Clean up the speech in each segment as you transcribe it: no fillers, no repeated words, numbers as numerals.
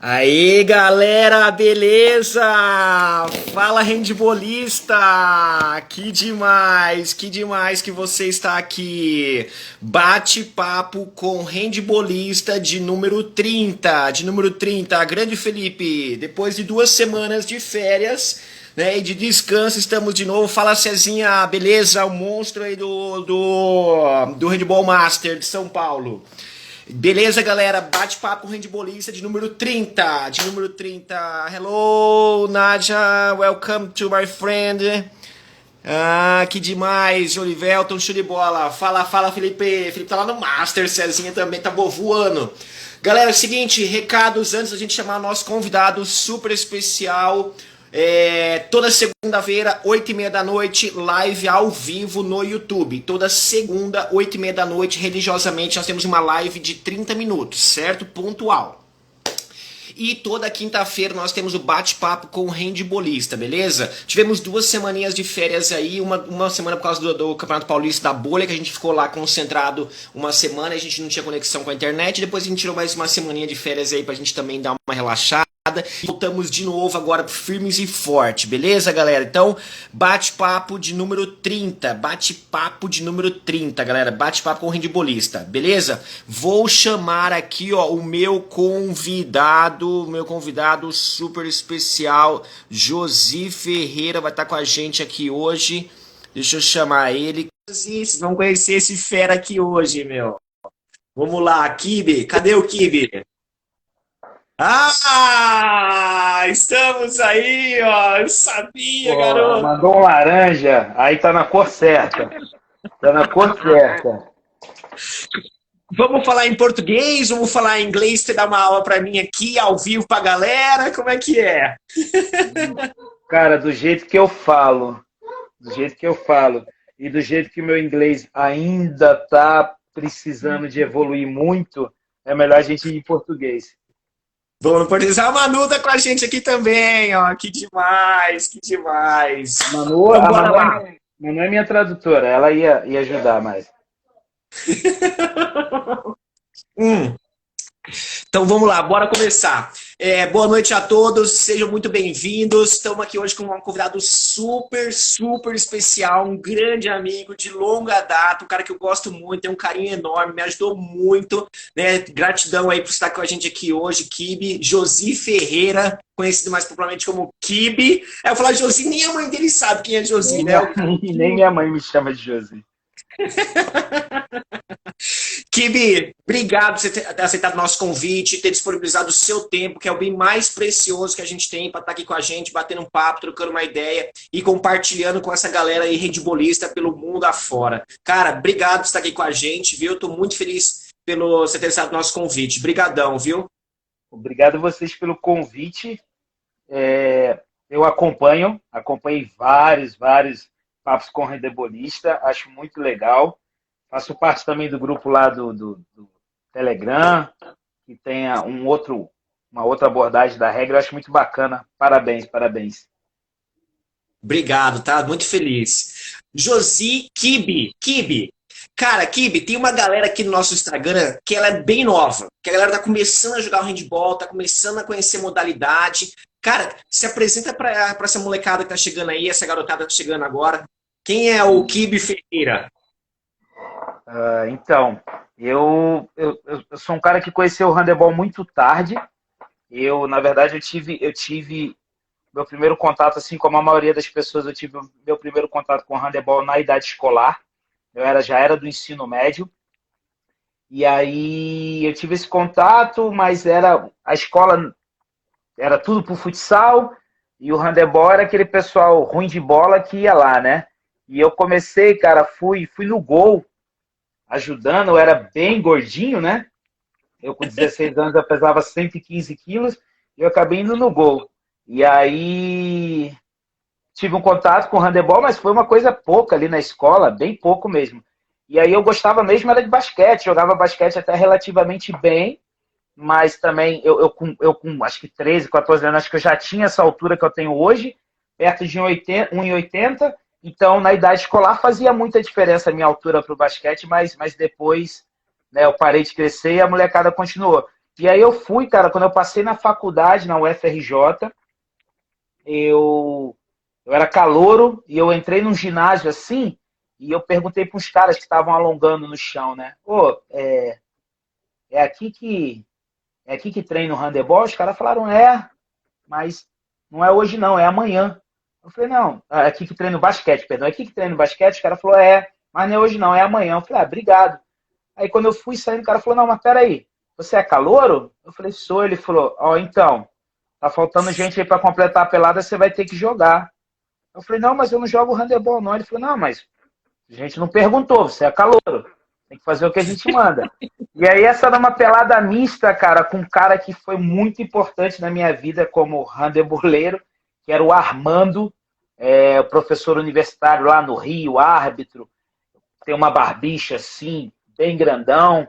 Aí, galera, beleza? Fala, handbolista! Que demais que você está aqui. Bate-papo com handbolista de número 30, grande Felipe. Depois de 2 semanas de férias, né, e de descanso, estamos de novo. Fala, Cezinha, beleza? O monstro aí do Handball Master de São Paulo. Beleza, galera? Bate-papo com handbolista de número 30. De número 30. Hello, Nadia. Welcome to my friend. Ah, que demais. Olivelton, show de bola. Fala, Felipe. Felipe tá lá no Master. Cezinha também tá voando. Galera, é o seguinte, recados antes da gente chamar o nosso convidado super especial. Toda segunda-feira, 8h30 da noite, live ao vivo no YouTube. Toda segunda, 8h30 da noite, religiosamente, nós temos uma live de 30 minutos, certo? Pontual. E toda quinta-feira nós temos o bate-papo com o handbolista, beleza? Tivemos 2 semaninhas de férias aí, uma semana por causa do Campeonato Paulista da Bolha, que a gente ficou lá concentrado uma semana, a gente não tinha conexão com a internet, depois a gente tirou mais uma semaninha de férias aí pra gente também dar uma relaxada. E voltamos de novo agora firmes e forte, beleza, galera? Então, bate-papo de número 30, galera, bate-papo com o handbolista, beleza? Vou chamar aqui, ó, o meu convidado super especial, Josi Ferreira, vai estar com a gente aqui hoje. Deixa eu chamar ele. Vocês vão conhecer esse fera aqui hoje, meu. Vamos lá, Kibe, cadê o Kibe? Ah, estamos aí, ó. Eu sabia, Pô, garoto. mandou um laranja, aí tá na cor certa. Tá na cor certa. Vamos falar em português? Vamos falar em inglês? Você dá uma aula pra mim aqui, ao vivo pra galera? Como é que é? Cara, do jeito que eu falo, e do jeito que o meu inglês ainda tá precisando de evoluir muito, é melhor a gente ir em português. Vamos no português. A Manu tá com a gente aqui também, ó. Que demais, que demais. Manu, Então, a bora Manu, lá. Manu é minha tradutora, ela ia ajudar mais. Hum. Então vamos lá, bora começar. Boa noite a todos, sejam muito bem-vindos. Estamos aqui hoje com um convidado super, super especial, um grande amigo de longa data, um cara que eu gosto muito, tem um carinho enorme, me ajudou muito, né? Gratidão aí por estar com a gente aqui hoje, Kibe, Josi Ferreira, conhecido mais popularmente como Kibe. Eu falar Josi, nem a mãe dele sabe quem é Josi, né? Nem minha mãe me chama de Josi. Kibe, obrigado por você ter aceitado o nosso convite, ter disponibilizado o seu tempo, que é o bem mais precioso que a gente tem para estar aqui com a gente, batendo um papo, trocando uma ideia e compartilhando com essa galera aí handbolista pelo mundo afora. Cara, obrigado por estar aqui com a gente, viu? Estou muito feliz pelo você ter aceitado o nosso convite. Brigadão, viu? Obrigado a vocês pelo convite. Eu acompanhei vários papos com handebol,ista, acho muito legal. Faço parte também do grupo lá do Telegram, que tem uma outra abordagem da regra, eu acho muito bacana. Parabéns. Obrigado, tá? Muito feliz. Josi Kibe. Kibe. Cara, Kibe, tem uma galera aqui no nosso Instagram que ela é bem nova. Que a galera tá começando a jogar o handball, tá começando a conhecer modalidade. Cara, se apresenta pra essa molecada que tá chegando aí, essa garotada que tá chegando agora. Quem é o Kibe Ferreira? Então, eu sou um cara que conheceu o handebol muito tarde. Na verdade, eu tive meu primeiro contato, assim como a maioria das pessoas, eu tive o meu primeiro contato com o handebol na idade escolar. Já era do ensino médio. E aí eu tive esse contato, mas a escola era tudo pro futsal e o handebol era aquele pessoal ruim de bola que ia lá, né? E eu comecei, cara, fui no gol ajudando, eu era bem gordinho, né? Eu com 16 anos eu pesava 115 quilos e eu acabei indo no gol. E aí tive um contato com o handebol, mas foi uma coisa pouca ali na escola, bem pouco mesmo. E aí eu gostava mesmo era de basquete, jogava basquete até relativamente bem, mas também eu com acho que 13, 14 anos, acho que eu já tinha essa altura que eu tenho hoje, perto de 1,80. Então, na idade escolar fazia muita diferença a minha altura para o basquete, mas depois, né, eu parei de crescer e a molecada continuou. E aí eu fui, cara, quando eu passei na faculdade, na UFRJ, eu era calouro e eu entrei num ginásio assim e eu perguntei para os caras que estavam alongando no chão, né? Pô, é aqui que é aqui que treina o handebol? Os caras falaram, mas não é hoje não, é amanhã. Eu falei, não, é aqui que treina o basquete, perdão, é aqui que treina o basquete? O cara falou, mas não é hoje não, é amanhã. Eu falei, obrigado. Aí quando eu fui saindo, o cara falou, não, mas peraí, você é calouro? Eu falei, sou. Ele falou, então, tá faltando gente aí para completar a pelada, você vai ter que jogar. Eu falei, não, mas eu não jogo handebol não. Ele falou, não, mas a gente não perguntou, você é calouro. Tem que fazer o que a gente manda. E aí essa era uma pelada mista, cara, com um cara que foi muito importante na minha vida como handeboleiro, que era o Armando, professor universitário lá no Rio, árbitro, tem uma barbicha assim, bem grandão.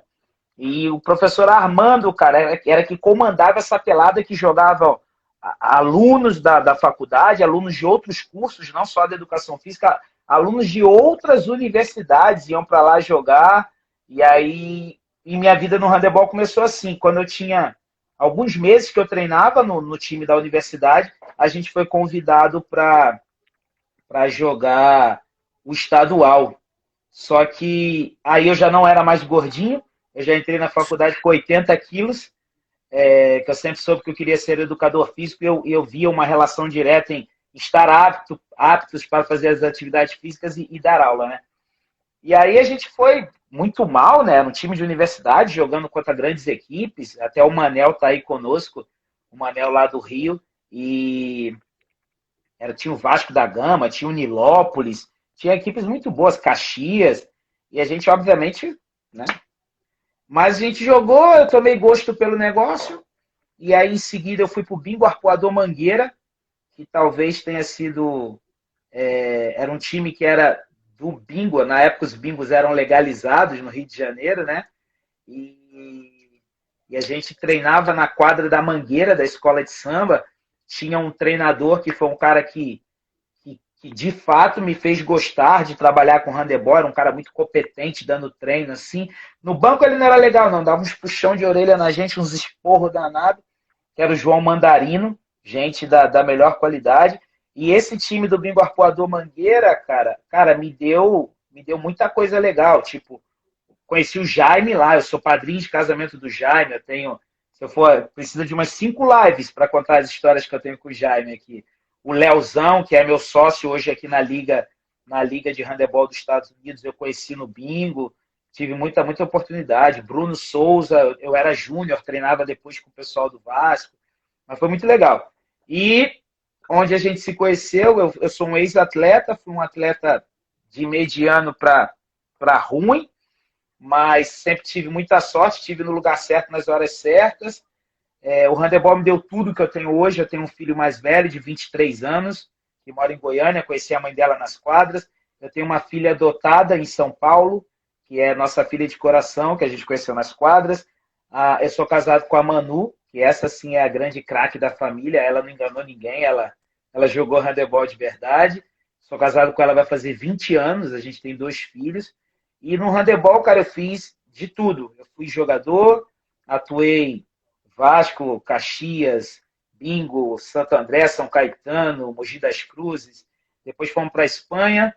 E o professor Armando, cara, era que comandava essa pelada que jogava alunos da faculdade, alunos de outros cursos, não só da educação física, alunos de outras universidades iam para lá jogar. E aí, minha vida no handebol começou assim. Quando eu tinha alguns meses que eu treinava no time da universidade, a gente foi convidado para jogar o estadual. Só que aí eu já não era mais gordinho, eu já entrei na faculdade com 80 quilos, que eu sempre soube que eu queria ser educador físico, e eu via uma relação direta em estar aptos para fazer as atividades físicas e dar aula, né? E aí a gente foi muito mal, né? No time de universidade, jogando contra grandes equipes, até o Manel tá aí conosco, o Manel lá do Rio, e tinha o Vasco da Gama, tinha o Nilópolis, tinha equipes muito boas, Caxias, e a gente, obviamente, né? Mas a gente jogou, eu tomei gosto pelo negócio, e aí em seguida eu fui pro Bingo Arpoador Mangueira, que talvez tenha sido... era um time que era do bingo, na época os bingos eram legalizados no Rio de Janeiro, né? E a gente treinava na quadra da Mangueira, da escola de samba, tinha um treinador que foi um cara que de fato me fez gostar de trabalhar com handebol, era um cara muito competente, dando treino, assim. No banco ele não era legal, não, dava uns puxão de orelha na gente, uns esporros danados, que era o João Mandarino, gente da melhor qualidade. E esse time do Bingo Arpoador Mangueira, cara, me deu muita coisa legal, tipo, conheci o Jaime lá, eu sou padrinho de casamento do Jaime, eu tenho, se eu for, precisa de umas 5 lives para contar as histórias que eu tenho com o Jaime aqui. O Leozão, que é meu sócio hoje aqui na Liga de Handebol dos Estados Unidos, eu conheci no bingo, tive muita oportunidade. Bruno Souza, eu era júnior, treinava depois com o pessoal do Vasco, mas foi muito legal. E onde a gente se conheceu, eu sou um ex-atleta, fui um atleta de mediano para ruim, mas sempre tive muita sorte, estive no lugar certo nas horas certas. O handebol me deu tudo que eu tenho hoje. Eu tenho um filho mais velho, de 23 anos, que mora em Goiânia, conheci a mãe dela nas quadras. Eu tenho uma filha adotada em São Paulo, que é nossa filha de coração, que a gente conheceu nas quadras. Eu sou casado com a Manu, que essa sim é a grande craque da família, ela não enganou ninguém, ela jogou handebol de verdade. Sou casado com ela, vai fazer 20 anos, a gente tem 2 filhos. E no handebol, cara, eu fiz de tudo. Eu fui jogador, atuei Vasco, Caxias, Bingo, Santo André, São Caetano, Mogi das Cruzes. Depois fomos para a Espanha.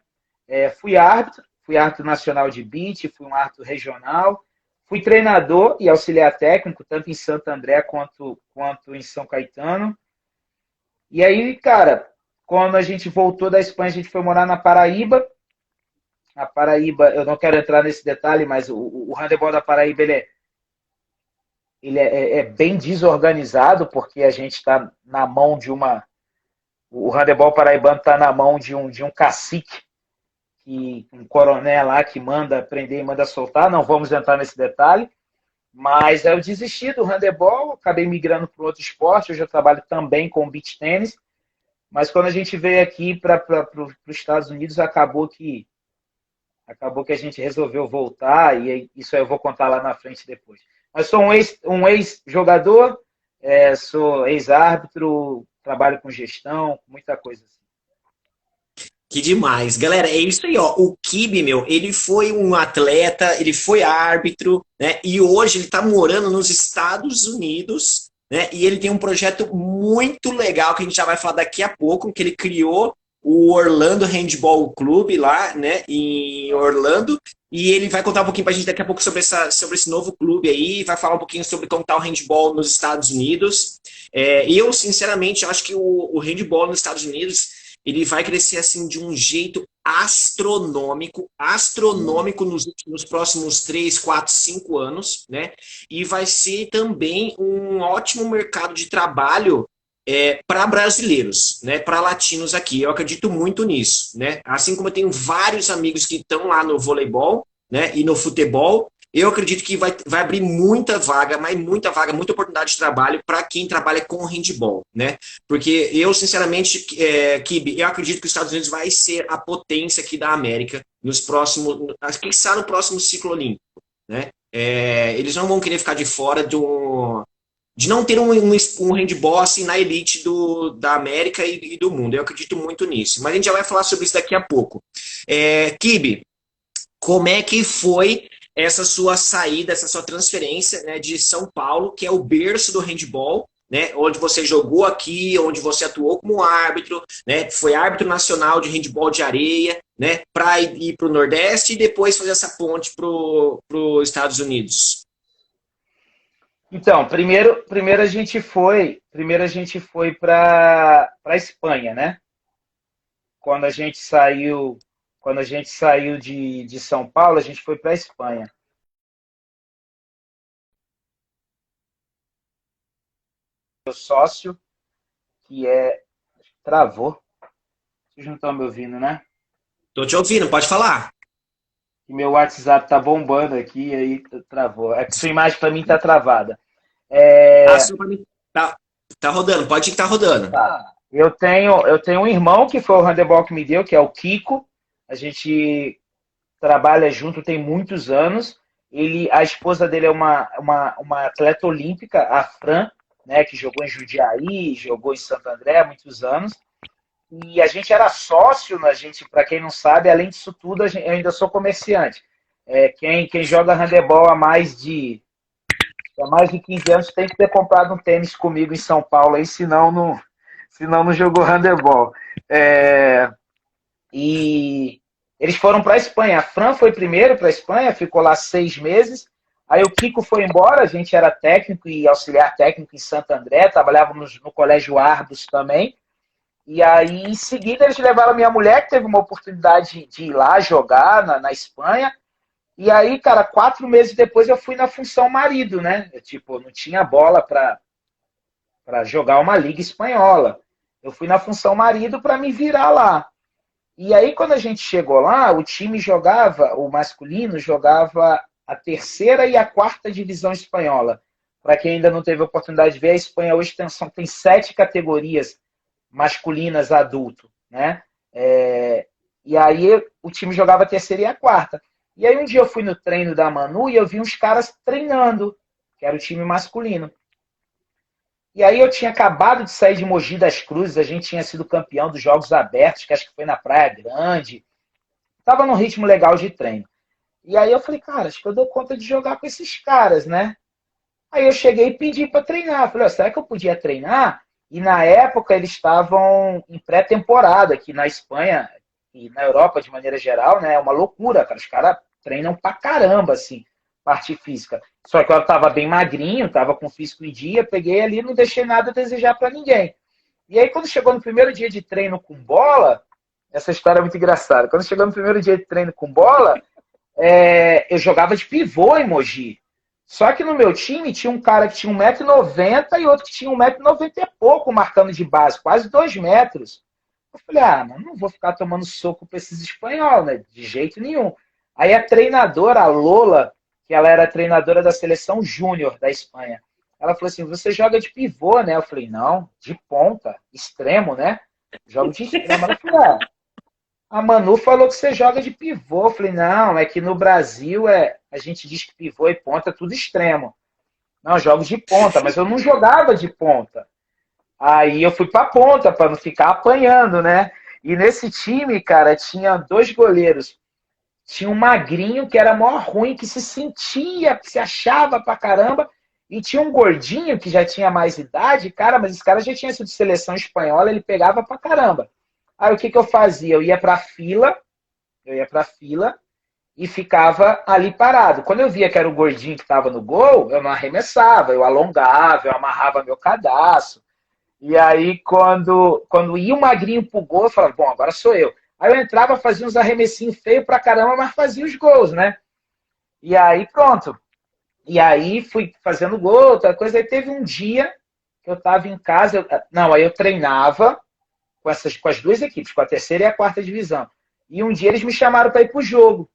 Fui árbitro nacional de beach, fui um árbitro regional. Fui treinador e auxiliar técnico, tanto em Santo André quanto em São Caetano. E aí, cara, quando a gente voltou da Espanha, a gente foi morar na Paraíba. A Paraíba, eu não quero entrar nesse detalhe, mas o handebol da Paraíba, ele é bem desorganizado, porque a gente está na mão de uma... O handebol paraibano está na mão de um cacique, um coronel lá que manda prender e manda soltar. Não vamos entrar nesse detalhe, mas eu desisti do handebol, acabei migrando para outro esporte. Hoje eu trabalho também com beach tênis, mas quando a gente veio aqui para os Estados Unidos, acabou que a gente resolveu voltar, e isso eu vou contar lá na frente depois. Mas sou um ex-jogador, sou ex-árbitro, trabalho com gestão, muita coisa assim. Que demais. Galera, é isso aí, ó. O Kibe, meu, ele foi um atleta, ele foi árbitro, né? E hoje ele tá morando nos Estados Unidos, né? E ele tem um projeto muito legal que a gente já vai falar daqui a pouco, que ele criou o Orlando Handball Clube lá, né, em Orlando. E ele vai contar um pouquinho pra gente daqui a pouco sobre esse novo clube aí, vai falar um pouquinho sobre como tá o handball nos Estados Unidos. Eu, sinceramente, acho que o handball nos Estados Unidos ele vai crescer assim de um jeito astronômico nos próximos 3, 4, 5 anos, né? E vai ser também um ótimo mercado de trabalho para brasileiros, né? Para latinos aqui. Eu acredito muito nisso, né? Assim como eu tenho vários amigos que estão lá no voleibol, né? E no futebol, eu acredito que vai abrir muita vaga, mas muita vaga, muita oportunidade de trabalho para quem trabalha com handball, né? Porque eu, sinceramente, Kibe, eu acredito que os Estados Unidos vai ser a potência aqui da América nos próximos, quem sabe no próximo ciclo olímpico, né? Eles não vão querer ficar de fora de não ter um handball assim na elite da América e do mundo. Eu acredito muito nisso. Mas a gente já vai falar sobre isso daqui a pouco. Kibe, como é que foi essa sua saída, essa sua transferência, né, de São Paulo, que é o berço do handball, né, onde você jogou aqui, onde você atuou como árbitro, né, foi árbitro nacional de handball de areia, né, para ir para o Nordeste e depois fazer essa ponte para os Estados Unidos? Então, primeiro a gente foi para a Espanha, né? Quando a gente saiu, quando a gente saiu de São Paulo, a gente foi para a Espanha. Meu sócio, que é. Travou. Vocês não estão me ouvindo, né? Tô te ouvindo, pode falar. E meu WhatsApp tá bombando aqui, e aí travou. É que sua imagem para mim tá travada. Ah, só pra mim. Tá rodando, pode ir que tá rodando. Tá. Eu tenho um irmão que foi o handebol que me deu, que é o Kiko. A gente trabalha junto tem muitos anos. A esposa dele é uma atleta olímpica, a Fran, né, que jogou em Jundiaí, jogou em Santo André há muitos anos. E a gente era sócio, né, para quem não sabe, além disso tudo, eu ainda sou comerciante. Quem joga handebol há mais de 15 anos tem que ter comprado um tênis comigo em São Paulo, aí, senão não jogou handebol. E eles foram para a Espanha. A Fran foi primeiro para a Espanha, ficou lá 6 meses. Aí o Kiko foi embora, a gente era técnico e auxiliar técnico em Santo André, trabalhávamos no Colégio Arbus também. E aí, em seguida, eles levaram a minha mulher, que teve uma oportunidade de ir lá jogar na Espanha. E aí, cara, 4 meses depois eu fui na função marido, né? Não tinha bola para jogar uma liga espanhola. Eu fui na função marido para me virar lá. E aí, quando a gente chegou lá, o time jogava, o masculino jogava a terceira e a quarta divisão espanhola. Para quem ainda não teve a oportunidade de ver, a Espanha hoje tem 7 categorias masculinas adulto, né? E aí o time jogava a terceira e a quarta. E aí um dia eu fui no treino da Manu e eu vi uns caras treinando, que era o time masculino. E aí eu tinha acabado de sair de Mogi das Cruzes, a gente tinha sido campeão dos Jogos Abertos, que acho que foi na Praia Grande. Tava num ritmo legal de treino. E aí eu falei, cara, acho que eu dou conta de jogar com esses caras, né? Aí eu cheguei e pedi para treinar. Falei, será que eu podia treinar? E na época eles estavam em pré-temporada, que na Espanha e na Europa de maneira geral, né? É uma loucura, cara. Os caras treinam pra caramba, assim, parte física. Só que eu tava bem magrinho, tava com o físico em dia, peguei ali e não deixei nada a desejar para ninguém. E aí quando chegou no primeiro dia de treino com bola, essa história é muito engraçada. Quando chegou no primeiro dia de treino com bola, eu jogava de pivô em Mogi. Só que no meu time tinha um cara que tinha 1,90 m e outro que tinha 1,90 m e pouco marcando de base, quase 2 metros. Eu falei, mano, não vou ficar tomando soco pra esses espanhóis, né? De jeito nenhum. Aí a treinadora, a Lola, que ela era treinadora da seleção júnior da Espanha, ela falou assim, você joga de pivô, né? Eu falei, não, de ponta, extremo, né? Jogo de extremo. Ela falou, a Manu falou que você joga de pivô. Eu falei, não, é que no Brasil a gente diz que pivô e ponta é tudo extremo. Não, eu jogo de ponta, mas eu não jogava de ponta. Aí eu fui pra ponta, para não ficar apanhando, né? E nesse time, cara, tinha 2 goleiros. Tinha um magrinho que era mó ruim, que se sentia, que se achava pra caramba. E tinha um gordinho que já tinha mais idade, cara, mas esse cara já tinha sido de seleção espanhola, ele pegava pra caramba. Aí o que eu fazia? Eu ia pra fila e quava ali parado. Quando eu via que era o gordinho que estava no gol, eu não arremessava, eu alongava, eu amarrava meu cadastro. E aí, quando ia o magrinho pro gol, eu falava, bom, agora sou eu. Aí eu entrava, fazia uns arremessinhos feios pra caramba, mas fazia os gols, né? E aí, pronto. E aí, fui fazendo gol, outra coisa. Aí teve um dia que eu tava em casa, aí eu treinava com as 2 equipes, com a terceira e a quarta divisão. E um dia eles me chamaram para ir pro jogo.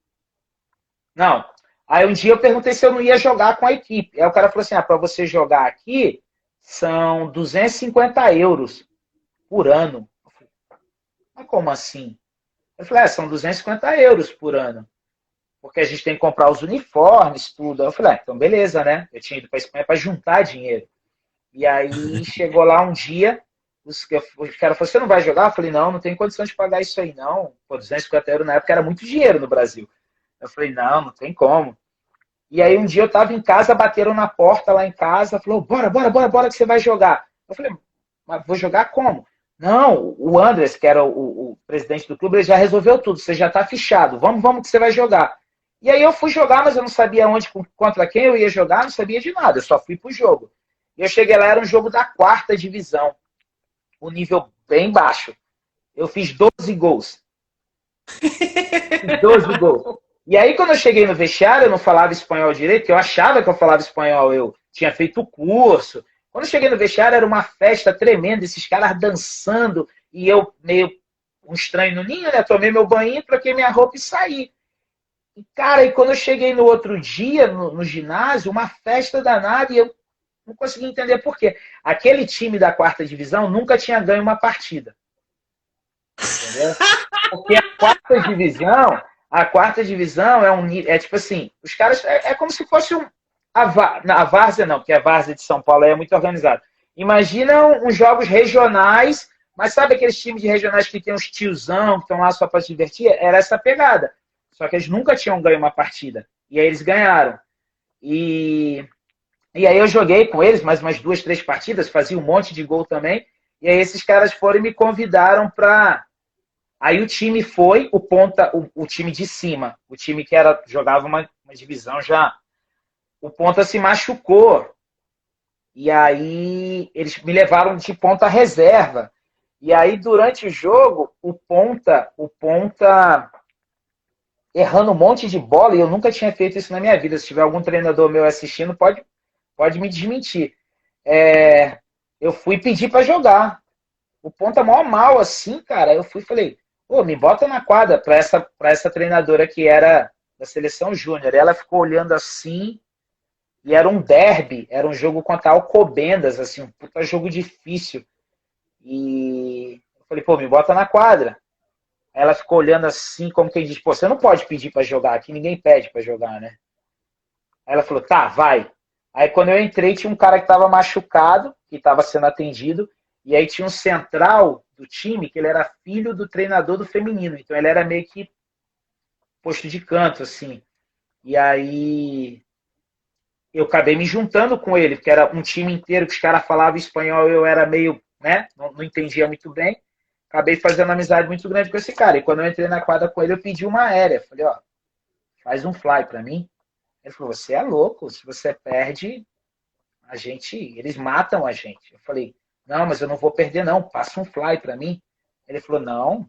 Não. Aí um dia eu perguntei se eu não ia jogar com a equipe. Aí o cara falou assim, para você jogar aqui, são 250 euros por ano. Eu falei, mas como assim? Eu falei, são 250 euros por ano. Porque a gente tem que comprar os uniformes, tudo. Aí eu falei, então beleza, né? Eu tinha ido para Espanha para juntar dinheiro. E aí chegou lá um dia, o cara falou, você não vai jogar? Eu falei, não tem condição de pagar isso aí, não. Pô, 250 euros na época era muito dinheiro no Brasil. Eu falei, não tem como. E aí um dia eu tava em casa, bateram na porta lá em casa, falou, bora que você vai jogar. Eu falei, mas vou jogar como? Não, o Andres, que era o presidente do clube, ele já resolveu tudo, você já tá fichado, vamos que você vai jogar. E aí eu fui jogar, mas eu não sabia onde, contra quem eu ia jogar, não sabia de nada, eu só fui pro jogo. E eu cheguei lá, era um jogo da 4ª divisão, um nível bem baixo. Eu fiz 12 gols. Fiz 12 gols. E aí, quando eu cheguei no vestiário, eu não falava espanhol direito, porque eu achava que eu falava espanhol, eu tinha feito o curso. Quando eu cheguei no vestiário, era uma festa tremenda, esses caras dançando, e eu meio um estranho no ninho, né? Tomei meu banho, troquei minha roupa e saí. E, cara, e quando eu cheguei no outro dia, no ginásio, uma festa danada, e eu não consegui entender por quê. Aquele time da 4ª divisão nunca tinha ganho uma partida. Entendeu? Porque a quarta divisão é tipo assim, os caras, é como se fosse a várzea não, porque a várzea de São Paulo é muito organizada. Imagina uns jogos regionais, mas sabe aqueles times de regionais que tem uns tiozão, que estão lá só para se divertir? Era essa pegada. Só que eles nunca tinham ganho uma partida. E aí eles ganharam. E aí eu joguei com eles mais umas 2, 3 partidas, fazia um monte de gol também. E aí esses caras foram e me convidaram para... Aí o time foi, o time de cima, o time que jogava uma divisão já. O ponta se machucou. E aí eles me levaram de ponta reserva. E aí durante o jogo, o ponta errando um monte de bola, e eu nunca tinha feito isso na minha vida. Se tiver algum treinador meu assistindo, pode me desmentir. Eu fui pedir para jogar. O ponta mó mal assim, cara. Eu fui e falei, pô, me bota na quadra para essa treinadora que era da seleção júnior. Ela ficou olhando assim, e era um derby, era um jogo contra Alcobendas, assim, um puta jogo difícil. E eu falei, pô, me bota na quadra. Ela ficou olhando assim, como quem diz, pô, você não pode pedir para jogar, aqui ninguém pede para jogar, né? Aí ela falou, tá, vai. Aí quando eu entrei, tinha um cara que estava machucado, que estava sendo atendido, e aí tinha um central do time, que ele era filho do treinador do feminino, então ele era meio que posto de canto, assim. E aí eu acabei me juntando com ele, porque era um time inteiro que os caras falavam espanhol, eu era meio, né, não entendia muito bem. Acabei fazendo uma amizade muito grande com esse cara. E quando eu entrei na quadra com ele, eu pedi uma aérea. Falei, ó, faz um fly pra mim. Ele falou, você é louco, se você perde, eles matam a gente. Eu falei, não, mas eu não vou perder não, passa um fly pra mim. Ele falou, não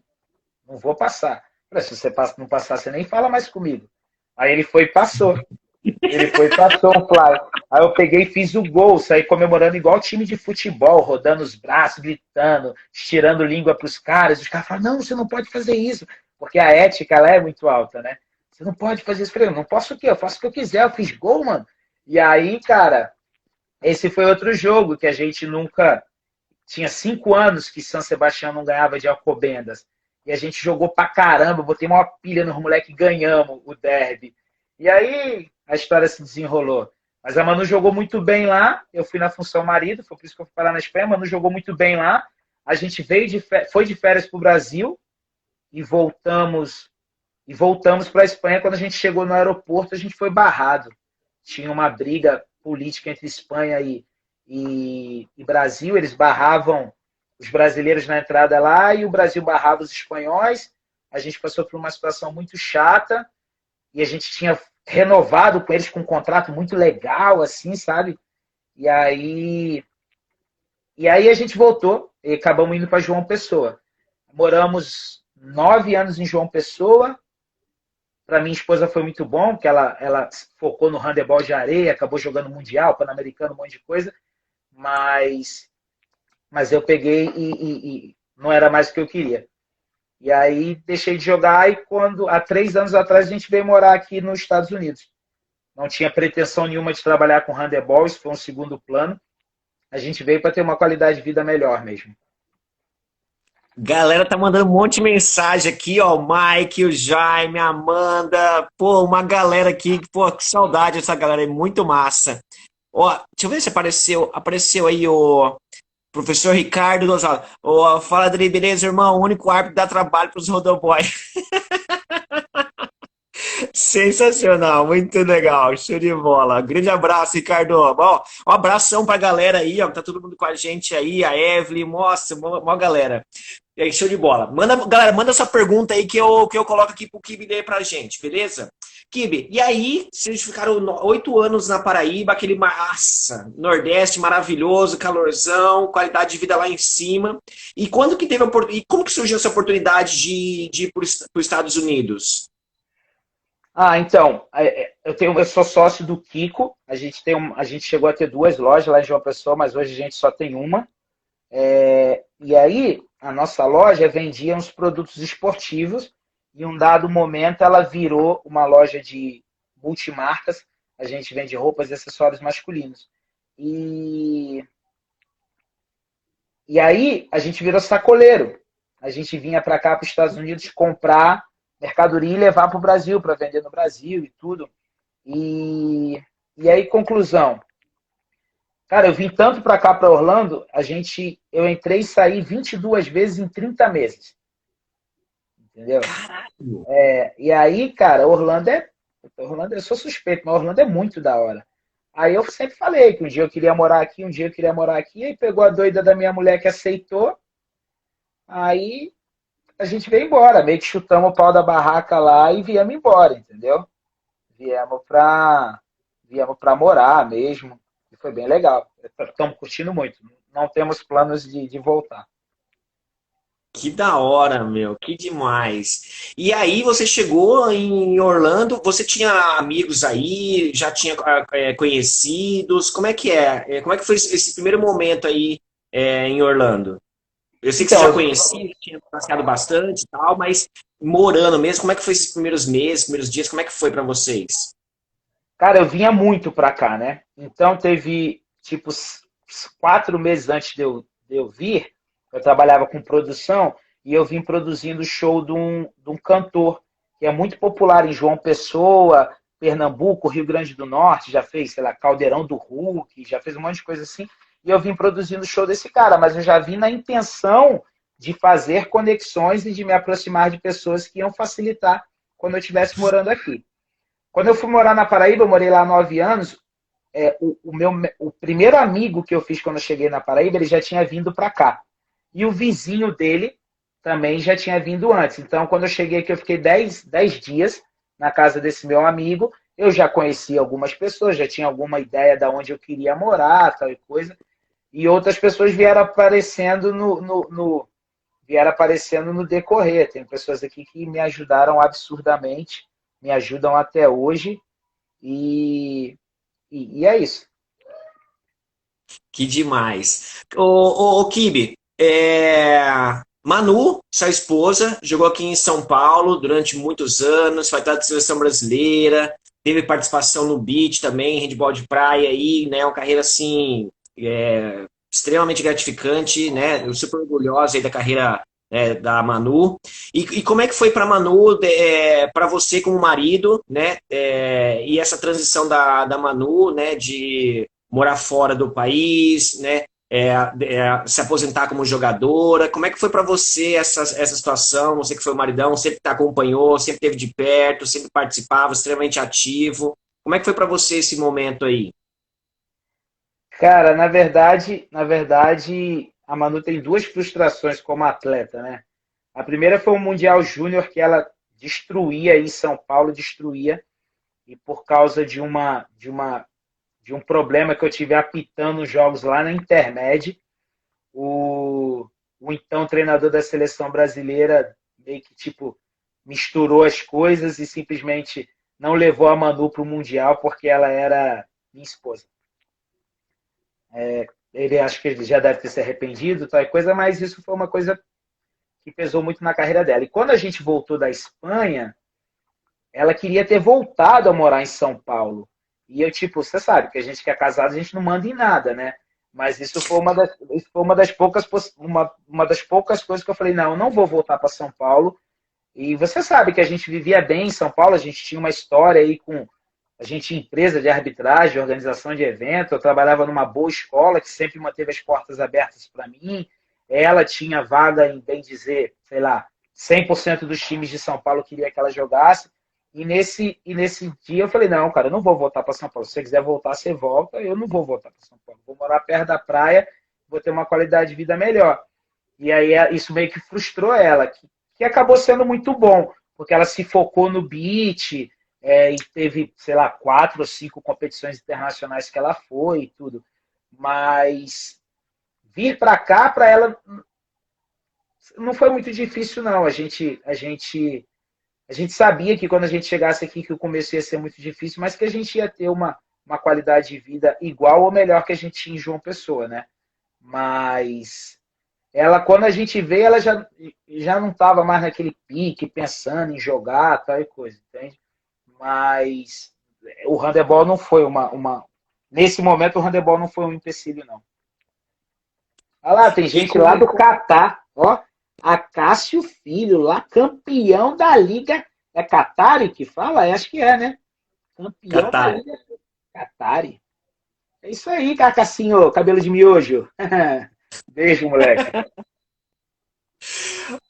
vou passar. Eu falei, se você não passar, você nem fala mais comigo. Aí ele foi e passou. Passou um fly. Aí eu peguei e fiz o gol, saí comemorando igual time de futebol, rodando os braços, gritando, estirando língua pros caras. Os caras falam, não, você não pode fazer isso. Porque a ética, ela é muito alta, né? Você não pode fazer isso. Eu falei, não posso o quê? Eu faço o que eu quiser, eu fiz gol, mano. E aí, cara, esse foi outro jogo que a gente nunca... Tinha 5 anos que São Sebastião não ganhava de Alcobendas. E a gente jogou pra caramba, botei uma pilha nos moleques, ganhamos o derby. E aí a história se desenrolou. Mas a Manu jogou muito bem lá, eu fui na função marido, foi por isso que eu fui parar na Espanha, a Manu jogou muito bem lá. A gente foi de férias pro Brasil, e voltamos para a Espanha. Quando a gente chegou no aeroporto, a gente foi barrado. Tinha uma briga política entre Espanha e Brasil. Eles barravam os brasileiros na entrada lá e o Brasil barrava os espanhóis. A gente passou por uma situação muito chata e a gente tinha renovado com eles com um contrato muito legal, assim, sabe? E aí a gente voltou e acabamos indo para João Pessoa. Moramos 9 anos em João Pessoa. Para minha esposa foi muito bom, porque ela focou no handebol de areia, acabou jogando mundial, pan-americano, um monte de coisa. Mas eu peguei e não era mais o que eu queria. E aí deixei de jogar e há 3 anos atrás a gente veio morar aqui nos Estados Unidos. Não tinha pretensão nenhuma de trabalhar com handebol, isso foi um segundo plano. A gente veio para ter uma qualidade de vida melhor mesmo. Galera tá mandando um monte de mensagem aqui, ó. O Mike, o Jaime, a Amanda. Pô, uma galera aqui. Pô, que saudade dessa galera aí, muito massa. Ó, deixa eu ver se apareceu aí o professor Ricardo Gonçalves. Ó, fala, Adri, beleza, irmão? O único árbitro que dá trabalho pros rodoboys. Sensacional, muito legal, show de bola. Grande abraço, Ricardo. Bom, um abração pra galera aí, ó, tá todo mundo com a gente aí, a Evelyn, nossa, mó galera. E aí, show de bola. Galera, manda sua pergunta aí que eu coloco aqui pro Kibe ler pra gente, beleza? Kibe, e aí, vocês ficaram 8 anos na Paraíba, aquele massa, Nordeste maravilhoso, calorzão, qualidade de vida lá em cima. E quando que teve e como que surgiu essa oportunidade de ir para os Estados Unidos? Então, eu sou sócio do Kiko. A gente chegou a ter 2 lojas lá em João Pessoa, mas hoje a gente só tem uma. E aí, a nossa loja vendia uns produtos esportivos. Em um dado momento, ela virou uma loja de multimarcas. A gente vende roupas e acessórios masculinos. E aí, a gente virou sacoleiro. A gente vinha para cá, para os Estados Unidos, comprar mercadoria e levar para o Brasil, para vender no Brasil e tudo. E aí, conclusão. Cara, eu vim tanto para cá, para Orlando, eu entrei e saí 22 vezes em 30 meses. Entendeu? Caralho! E aí, cara, Orlando, eu sou suspeito, mas Orlando é muito da hora. Aí eu sempre falei que um dia eu queria morar aqui, um dia eu queria morar aqui, aí pegou a doida da minha mulher que aceitou, aí a gente veio embora, meio que chutamos o pau da barraca lá e viemos embora, entendeu? Viemos pra morar mesmo, e foi bem legal. Estamos curtindo muito, não temos planos de voltar. Que da hora, meu, que demais. E aí você chegou em Orlando, você tinha amigos aí, já tinha conhecidos, como é que é? Como é que foi esse primeiro momento aí em Orlando? Eu sei que você já conhecia, tinha passeado bastante e tal, mas morando mesmo, como é que foi esses primeiros meses, primeiros dias, como é que foi pra vocês? Cara, eu vinha muito pra cá, né? Então teve, tipo, 4 meses antes de eu vir, eu trabalhava com produção e eu vim produzindo o show de um cantor que é muito popular em João Pessoa, Pernambuco, Rio Grande do Norte, já fez, sei lá, Caldeirão do Hulk, já fez um monte de coisa assim. E eu vim produzindo o show desse cara, mas eu já vim na intenção de fazer conexões e de me aproximar de pessoas que iam facilitar quando eu estivesse morando aqui. Quando eu fui morar na Paraíba, eu morei lá 9 anos, o primeiro amigo que eu fiz quando eu cheguei na Paraíba, ele já tinha vindo para cá. E o vizinho dele também já tinha vindo antes. Então, quando eu cheguei aqui, eu fiquei 10 dias na casa desse meu amigo. Eu já conhecia algumas pessoas, já tinha alguma ideia de onde eu queria morar, tal e coisa. E outras pessoas vieram aparecendo vieram aparecendo no decorrer. Tem pessoas aqui que me ajudaram absurdamente, me ajudam até hoje. E é isso. Que demais. Ô Kibe, Manu, sua esposa, jogou aqui em São Paulo durante muitos anos, foi da seleção brasileira, teve participação no beach também, handebol de praia aí, né? Uma carreira assim extremamente gratificante, né? Eu super orgulhosa aí da carreira da Manu. E como é que foi para Manu, para você como marido, né? E essa transição da Manu, né? De morar fora do país, né? se aposentar como jogadora. Como é que foi para você essa situação? Você que foi o maridão, sempre te acompanhou, sempre esteve de perto, sempre participava, extremamente ativo. Como é que foi para você esse momento aí? Cara, na verdade, a Manu tem duas frustrações como atleta, né? A primeira foi o Mundial Júnior que ela destruía aí em São Paulo, destruía, e por causa de um problema que eu tive apitando os jogos lá na Intermed, o então treinador da seleção brasileira meio que tipo misturou as coisas e simplesmente não levou a Manu para o Mundial porque ela era minha esposa. Ele acho que ele já deve ter se arrependido, tal coisa, mas isso foi uma coisa que pesou muito na carreira dela. E quando a gente voltou da Espanha, ela queria ter voltado a morar em São Paulo. E eu, tipo, você sabe que a gente que é casado, a gente não manda em nada, né? Mas isso foi uma das poucas coisas que eu falei, não, eu não vou voltar para São Paulo. E você sabe que a gente vivia bem em São Paulo, a gente tinha uma história aí com. A gente tinha empresa de arbitragem, de organização de evento, eu trabalhava numa boa escola que sempre manteve as portas abertas para mim. Ela tinha vaga em, bem dizer, sei lá, 100% dos times de São Paulo queria que ela jogasse. E nesse dia eu falei, não, cara, eu não vou voltar para São Paulo. Se você quiser voltar, você volta. Eu não vou voltar para São Paulo. Vou morar perto da praia, vou ter uma qualidade de vida melhor. E aí isso meio que frustrou ela, que acabou sendo muito bom, porque ela se focou no beat, e teve, sei lá, 4 ou 5 competições internacionais que ela foi e tudo. Mas vir para cá, para ela, não foi muito difícil, não. A gente sabia que quando a gente chegasse aqui que o começo ia ser muito difícil, mas que a gente ia ter uma qualidade de vida igual ou melhor que a gente tinha em João Pessoa, né? Mas ela, quando a gente veio, ela já não estava mais naquele pique, pensando em jogar, tal e coisa, entende? Mas o handebol não foi Nesse momento, o handebol não foi um empecilho, não. Olha lá, tem E gente com, lá do Catar, ó. Acácio Filho, lá, campeão da Liga. É Qatari que fala? Acho que é, né? Campeão da Catar. Liga Qatari. É isso aí, Cacacinho, cabelo de miojo. Beijo, moleque.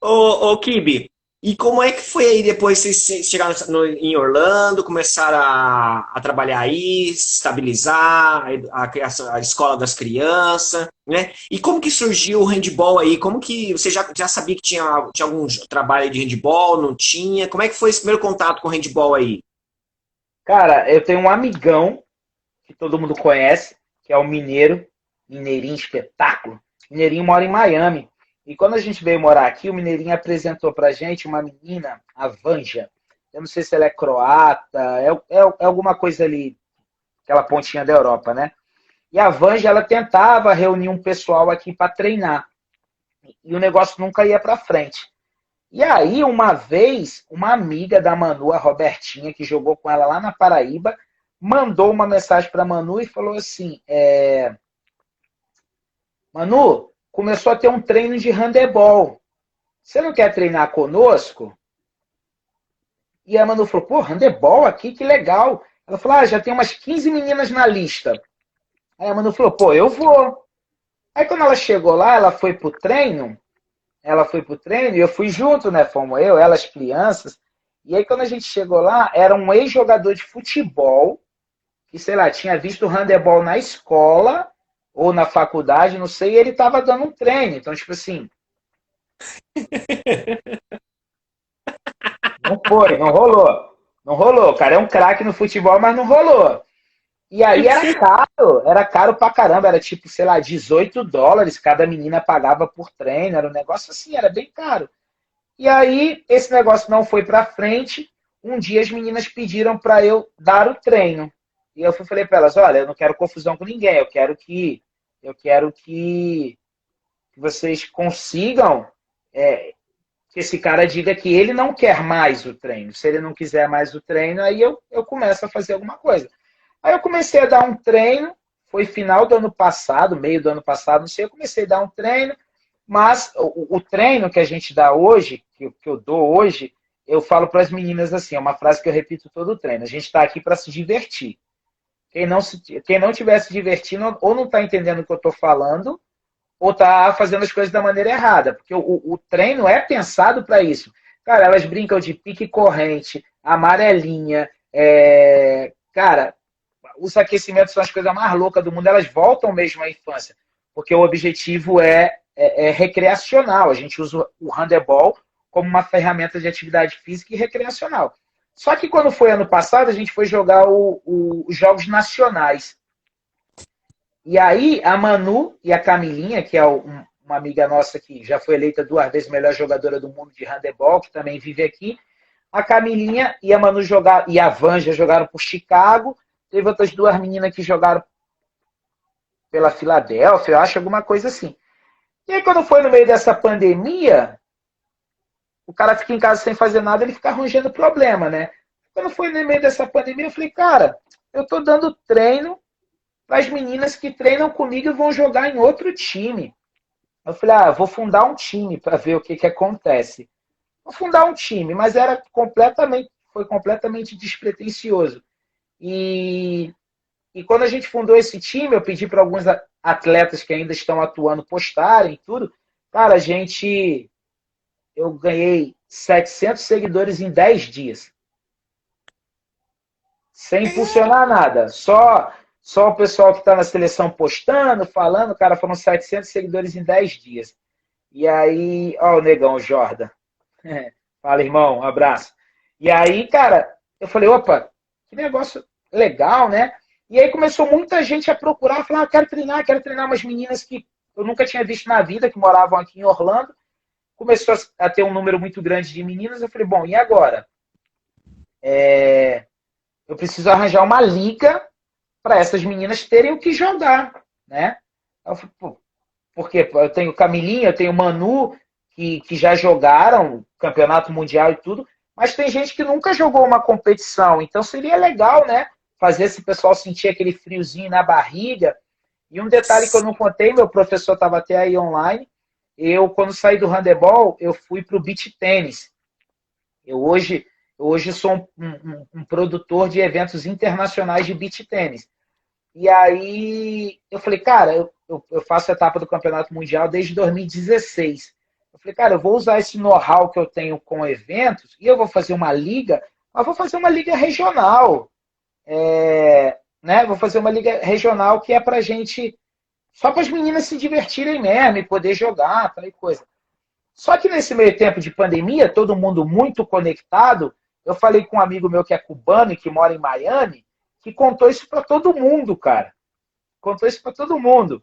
Ô, Kibe, e como é que foi aí depois vocês chegaram em Orlando, começaram a trabalhar aí, se estabilizar, a escola das crianças, né? E como que surgiu o handball aí? Como que você já sabia que tinha algum trabalho de handball, não tinha? Como é que foi esse primeiro contato com o handball aí? Cara, eu tenho um amigão que todo mundo conhece, que é o Mineiro, Mineirinho Espetáculo. Mineirinho mora em Miami. E quando a gente veio morar aqui, o Mineirinho apresentou pra gente uma menina, a Vanja. Eu não sei se ela é croata, é alguma coisa ali, aquela pontinha da Europa, né? E a Vanja, ela tentava reunir um pessoal aqui para treinar. E o negócio nunca ia para frente. E aí, uma vez, uma amiga da Manu, a Robertinha, que jogou com ela lá na Paraíba, mandou uma mensagem para Manu e falou assim: Manu, começou a ter um treino de handebol. Você não quer treinar conosco? E a Manu falou: pô, handebol aqui, que legal. Ela falou: já tem umas 15 meninas na lista. Aí a Manu falou: pô, eu vou. Aí quando ela chegou lá, ela foi pro treino e eu fui junto, né? Fomos eu, ela, as crianças. E aí quando a gente chegou lá, era um ex-jogador de futebol que, sei lá, tinha visto handebol na escola ou na faculdade, não sei, e ele tava dando um treino. Então, tipo assim, não foi, não rolou. Não rolou. O cara é um craque no futebol, mas não rolou. E aí era caro pra caramba, era tipo, sei lá, US$ 18 cada menina pagava por treino, era um negócio assim, era bem caro. E aí esse negócio não foi pra frente. Um dia as meninas pediram pra eu dar o treino. E eu falei pra elas, olha, eu não quero confusão com ninguém, eu quero que vocês consigam que esse cara diga que ele não quer mais o treino. Se ele não quiser mais o treino, aí eu começo a fazer alguma coisa. Aí eu comecei a dar um treino, foi final do ano passado, meio do ano passado, não sei, eu comecei a dar um treino, mas o treino que a gente dá hoje, que eu dou hoje, eu falo para as meninas assim, é uma frase que eu repito todo o treino, a gente está aqui para se divertir. Quem não estiver se divertindo, ou não está entendendo o que eu estou falando, ou tá fazendo as coisas da maneira errada, porque o treino é pensado para isso. Cara, elas brincam de pique corrente, amarelinha, cara, os aquecimentos são as coisas mais loucas do mundo, elas voltam mesmo à infância, porque o objetivo é recreacional, a gente usa o handebol como uma ferramenta de atividade física e recreacional. Só que quando foi ano passado, a gente foi jogar os Jogos Nacionais. E aí, a Manu e a Camilinha, que é uma amiga nossa que já foi eleita 2 vezes melhor jogadora do mundo de handebol, que também vive aqui, a Camilinha e a Manu jogaram, e a Van já jogaram por Chicago, teve outras 2 meninas que jogaram pela Filadélfia, eu acho, alguma coisa assim. E aí, quando foi no meio dessa pandemia, o cara fica em casa sem fazer nada, ele fica arranjando problema, né? Quando foi no meio dessa pandemia, eu falei, cara, eu tô dando treino para as meninas que treinam comigo e vão jogar em outro time. Eu falei, vou fundar um time para ver o que acontece. Vou fundar um time, mas foi completamente despretensioso. E quando a gente fundou esse time, eu pedi para alguns atletas que ainda estão atuando postarem tudo. Cara, eu ganhei 700 seguidores em 10 dias. Sem impulsionar nada. Só o pessoal que está na seleção postando, falando. Cara, foram 700 seguidores em 10 dias. E aí, ó o negão, o Jordan. Fala, irmão, um abraço. E aí, cara, eu falei, opa, que negócio legal, né? E aí começou muita gente a procurar, falar, quero treinar umas meninas que eu nunca tinha visto na vida, que moravam aqui em Orlando. Começou a ter um número muito grande de meninas. Eu falei, bom, e agora? Eu preciso arranjar uma liga para essas meninas terem o que jogar, né? Eu falei, por quê? Eu tenho Camilinha, eu tenho Manu, que já jogaram campeonato mundial e tudo, mas tem gente que nunca jogou uma competição, então seria legal, né? Fazer esse pessoal sentir aquele friozinho na barriga. E um detalhe que eu não contei, meu professor estava até aí online, quando saí do handebol, eu fui para o beach tênis. Eu hoje sou um produtor de eventos internacionais de beach tênis. E aí eu falei, cara, eu faço a etapa do Campeonato Mundial desde 2016. Eu falei, cara, eu vou usar esse know-how que eu tenho com eventos e eu vou fazer uma liga, mas vou fazer uma liga regional. Né? Vou fazer uma liga regional que é pra gente, só para as meninas se divertirem mesmo e poder jogar, tal e coisa. Só que nesse meio tempo de pandemia, todo mundo muito conectado, eu falei com um amigo meu que é cubano e que mora em Miami, que contou isso para todo mundo, cara. Contou isso para todo mundo.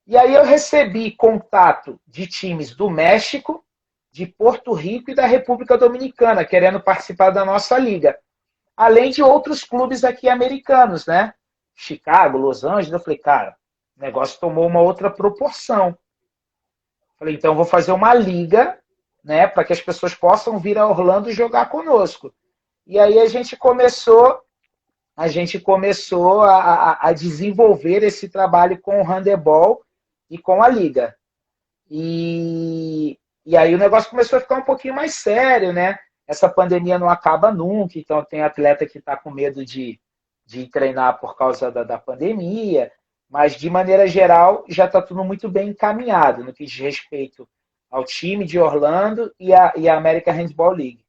E aí eu recebi contato de times do México, de Porto Rico e da República Dominicana, querendo participar da nossa liga. Além de outros clubes aqui americanos, né? Chicago, Los Angeles. Eu falei, cara, o negócio tomou uma outra proporção. Falei, então vou fazer uma liga, né, para que as pessoas possam vir a Orlando jogar conosco. E aí a gente começou a desenvolver esse trabalho com o handebol e com a liga. E aí o negócio começou a ficar um pouquinho mais sério, né? Essa pandemia não acaba nunca, então tem atleta que está com medo de treinar por causa da pandemia, mas de maneira geral já está tudo muito bem encaminhado no que diz respeito ao time de Orlando e a American Handball League.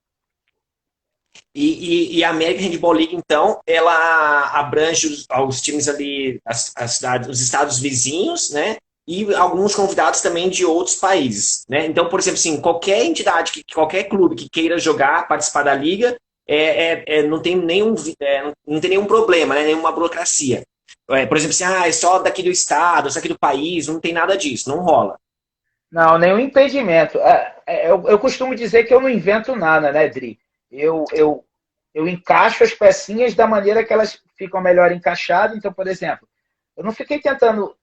E a American Handball League, então, ela abrange os times ali, as cidades, os estados vizinhos, né? E alguns convidados também de outros países, né? Então, por exemplo, assim, qualquer entidade, qualquer clube que queira jogar, participar da liga, não tem nenhum problema, né? Nenhuma burocracia. Por exemplo, assim, é só daqui do estado, só aqui do país, não tem nada disso, não rola. Não, nenhum impedimento. Eu costumo dizer que eu não invento nada, né, Dri? Eu encaixo as pecinhas da maneira que elas ficam melhor encaixadas. Então, por exemplo, eu não fiquei tentando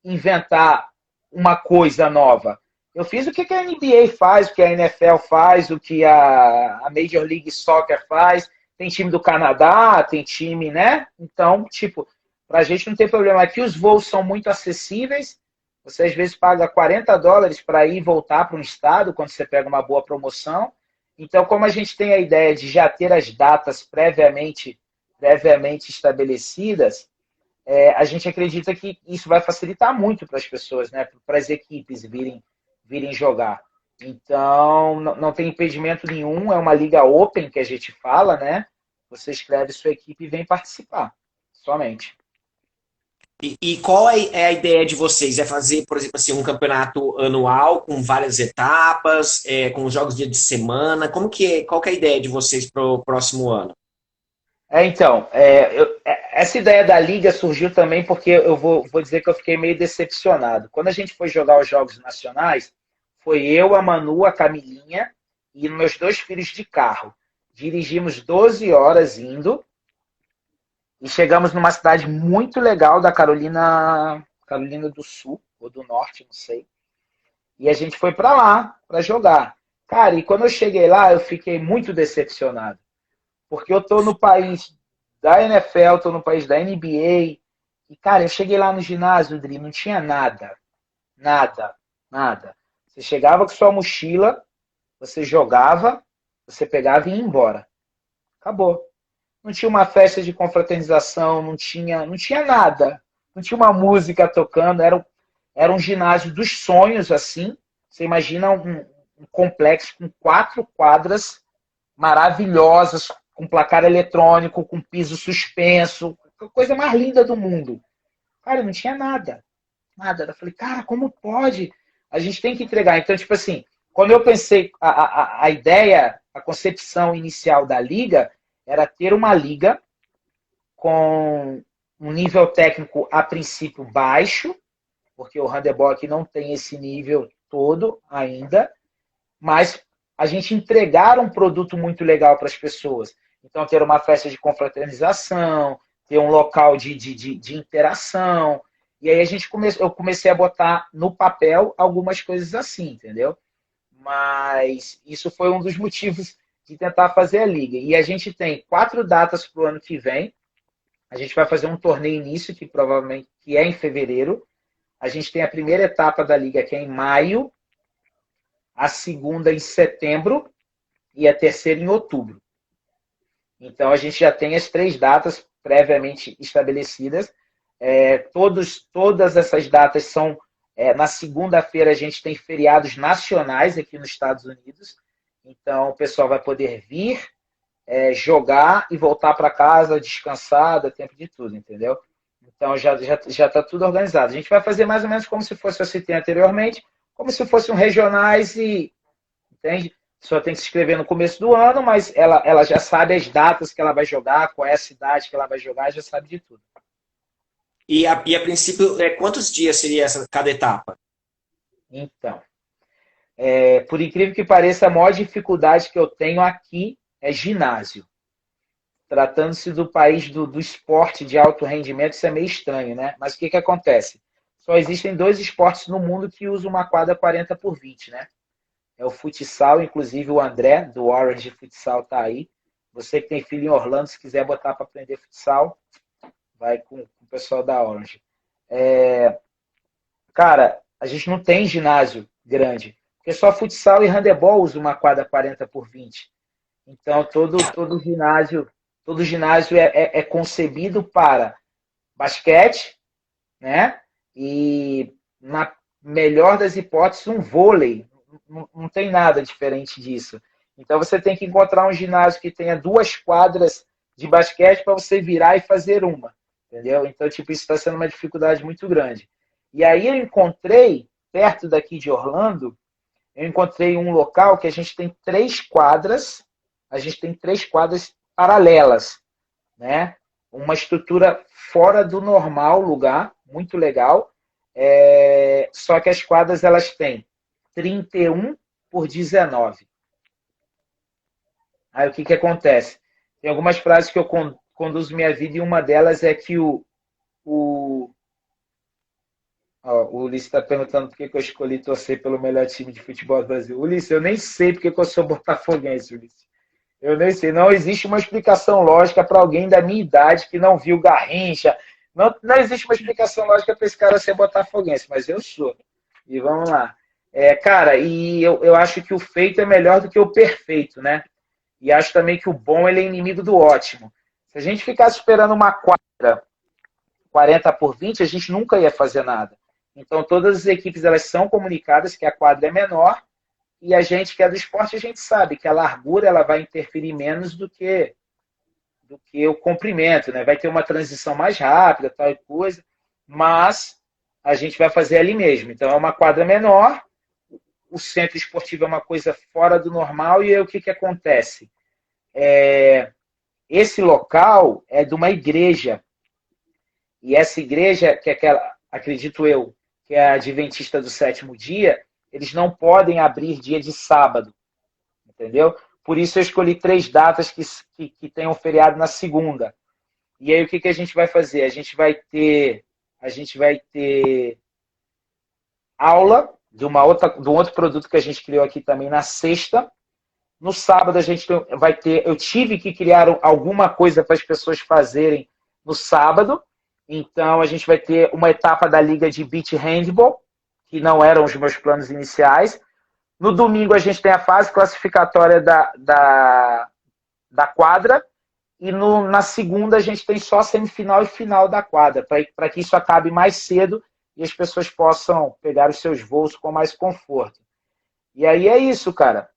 inventar uma coisa nova. Eu fiz o que a NBA faz, o que a NFL faz, o que a Major League Soccer faz. Tem time do Canadá, tem time, né? Então, tipo, pra gente não tem problema. Aqui os voos são muito acessíveis. Você às vezes paga $40 para ir e voltar para um estado quando você pega uma boa promoção. Então, como a gente tem a ideia de já ter as datas previamente estabelecidas, a gente acredita que isso vai facilitar muito para as pessoas, né? Para as equipes virem jogar. Então, não tem impedimento nenhum, é uma liga open que a gente fala, né? Você escreve sua equipe e vem participar, somente. E qual é a ideia de vocês? É fazer, por exemplo, assim, um campeonato anual com várias etapas, com jogos dia de semana? Qual que é a ideia de vocês para o próximo ano? Então, essa ideia da liga surgiu também porque eu vou dizer que eu fiquei meio decepcionado. Quando a gente foi jogar os Jogos Nacionais, foi eu, a Manu, a Camilinha e meus 2 filhos de carro. Dirigimos 12 horas indo e chegamos numa cidade muito legal da Carolina do Sul, ou do Norte, não sei. E a gente foi para lá para jogar. Cara, e quando eu cheguei lá, eu fiquei muito decepcionado. Porque eu tô no país da NFL, tô no país da NBA. E, cara, eu cheguei lá no ginásio, Dri, não tinha nada. Nada. Nada. Você chegava com sua mochila, você jogava, você pegava e ia embora. Acabou. Não tinha uma festa de confraternização, não tinha nada. Não tinha uma música tocando, era um ginásio dos sonhos, assim. Você imagina um complexo com 4 quadras maravilhosas, com placar eletrônico, com piso suspenso, a coisa mais linda do mundo. Cara, não tinha nada. Nada. Eu falei, cara, como pode? A gente tem que entregar. Então, tipo assim, quando eu pensei, a ideia, a concepção inicial da liga era ter uma liga com um nível técnico a princípio baixo, porque o handebol aqui não tem esse nível todo ainda, mas a gente entregar um produto muito legal para as pessoas. Então, ter uma festa de confraternização, ter um local de interação. E aí eu comecei a botar no papel algumas coisas assim, entendeu? Mas isso foi um dos motivos de tentar fazer a liga. E a gente tem 4 datas para o ano que vem. A gente vai fazer um torneio início, que provavelmente que é em fevereiro. A gente tem a primeira etapa da liga, que é em maio, a segunda em setembro e a terceira em outubro. Então, a gente já tem as 3 datas previamente estabelecidas. Todas essas datas são... na segunda-feira, a gente tem feriados nacionais aqui nos Estados Unidos. Então, o pessoal vai poder vir, jogar e voltar para casa, descansar, dá tempo de tudo, entendeu? Então, já está tudo organizado. A gente vai fazer mais ou menos como se fosse, eu citei anteriormente, como se fossem regionais e... Entende? Só tem que se inscrever no começo do ano, mas ela já sabe as datas que ela vai jogar, qual é a cidade que ela vai jogar, já sabe de tudo. E a princípio, quantos dias seria cada etapa? Então, por incrível que pareça, a maior dificuldade que eu tenho aqui é ginásio. Tratando-se do país do esporte de alto rendimento, isso é meio estranho, né? Mas o que acontece? Só existem 2 esportes no mundo que usam uma quadra 40x20, né? É o futsal, inclusive o André, do Orange Futsal, está aí. Você que tem filho em Orlando, se quiser botar para aprender futsal, vai com o pessoal da Orange. Cara, a gente não tem ginásio grande, porque só futsal e handebol usa uma quadra 40x20. Então, todo ginásio é concebido para basquete, né? E, na melhor das hipóteses, um vôlei. Não tem nada diferente disso. Então, você tem que encontrar um ginásio que tenha 2 quadras de basquete para você virar e fazer uma. Entendeu? Então, tipo, isso está sendo uma dificuldade muito grande. E aí eu encontrei, perto daqui de Orlando, eu encontrei um local que a gente tem 3 quadras, paralelas, né? Uma estrutura fora do normal lugar, muito legal. Só que as quadras, elas têm 31 por 19. Aí o que acontece? Tem algumas frases que eu conduzo minha vida e uma delas é que o Ulisses está perguntando por que eu escolhi torcer pelo melhor time de futebol do Brasil. Ulisses, eu nem sei porque eu sou botafoguense, Ulisses. Eu nem sei. Não existe uma explicação lógica para alguém da minha idade que não viu Garrincha. Não existe uma explicação lógica para esse cara ser botafoguense, mas eu sou. E vamos lá. Cara, e eu acho que o feito é melhor do que o perfeito, né? E acho também que o bom ele é inimigo do ótimo. Se a gente ficasse esperando uma quadra 40-20, a gente nunca ia fazer nada. Então, todas as equipes elas são comunicadas que a quadra é menor e a gente que é do esporte, a gente sabe que a largura ela vai interferir menos do que o comprimento, né? Vai ter uma transição mais rápida, tal e coisa, mas a gente vai fazer ali mesmo. Então, é uma quadra menor, o centro esportivo é uma coisa fora do normal, e aí o que acontece? Esse local é de uma igreja, e essa igreja, que é aquela, acredito eu, que é a Adventista do Sétimo Dia, eles não podem abrir dia de sábado, entendeu? Por isso eu escolhi 3 datas que tenham feriado na segunda. E aí o que a gente vai fazer? A gente vai ter aula de um outro produto que a gente criou aqui também na sexta. No sábado a gente vai ter. Eu tive que criar alguma coisa para as pessoas fazerem no sábado. Então a gente vai ter uma etapa da liga de beach handball, que não eram os meus planos iniciais. No domingo a gente tem a fase classificatória da quadra. E na segunda a gente tem só semifinal e final da quadra, para que isso acabe mais cedo e as pessoas possam pegar os seus voos com mais conforto. E aí é isso, cara.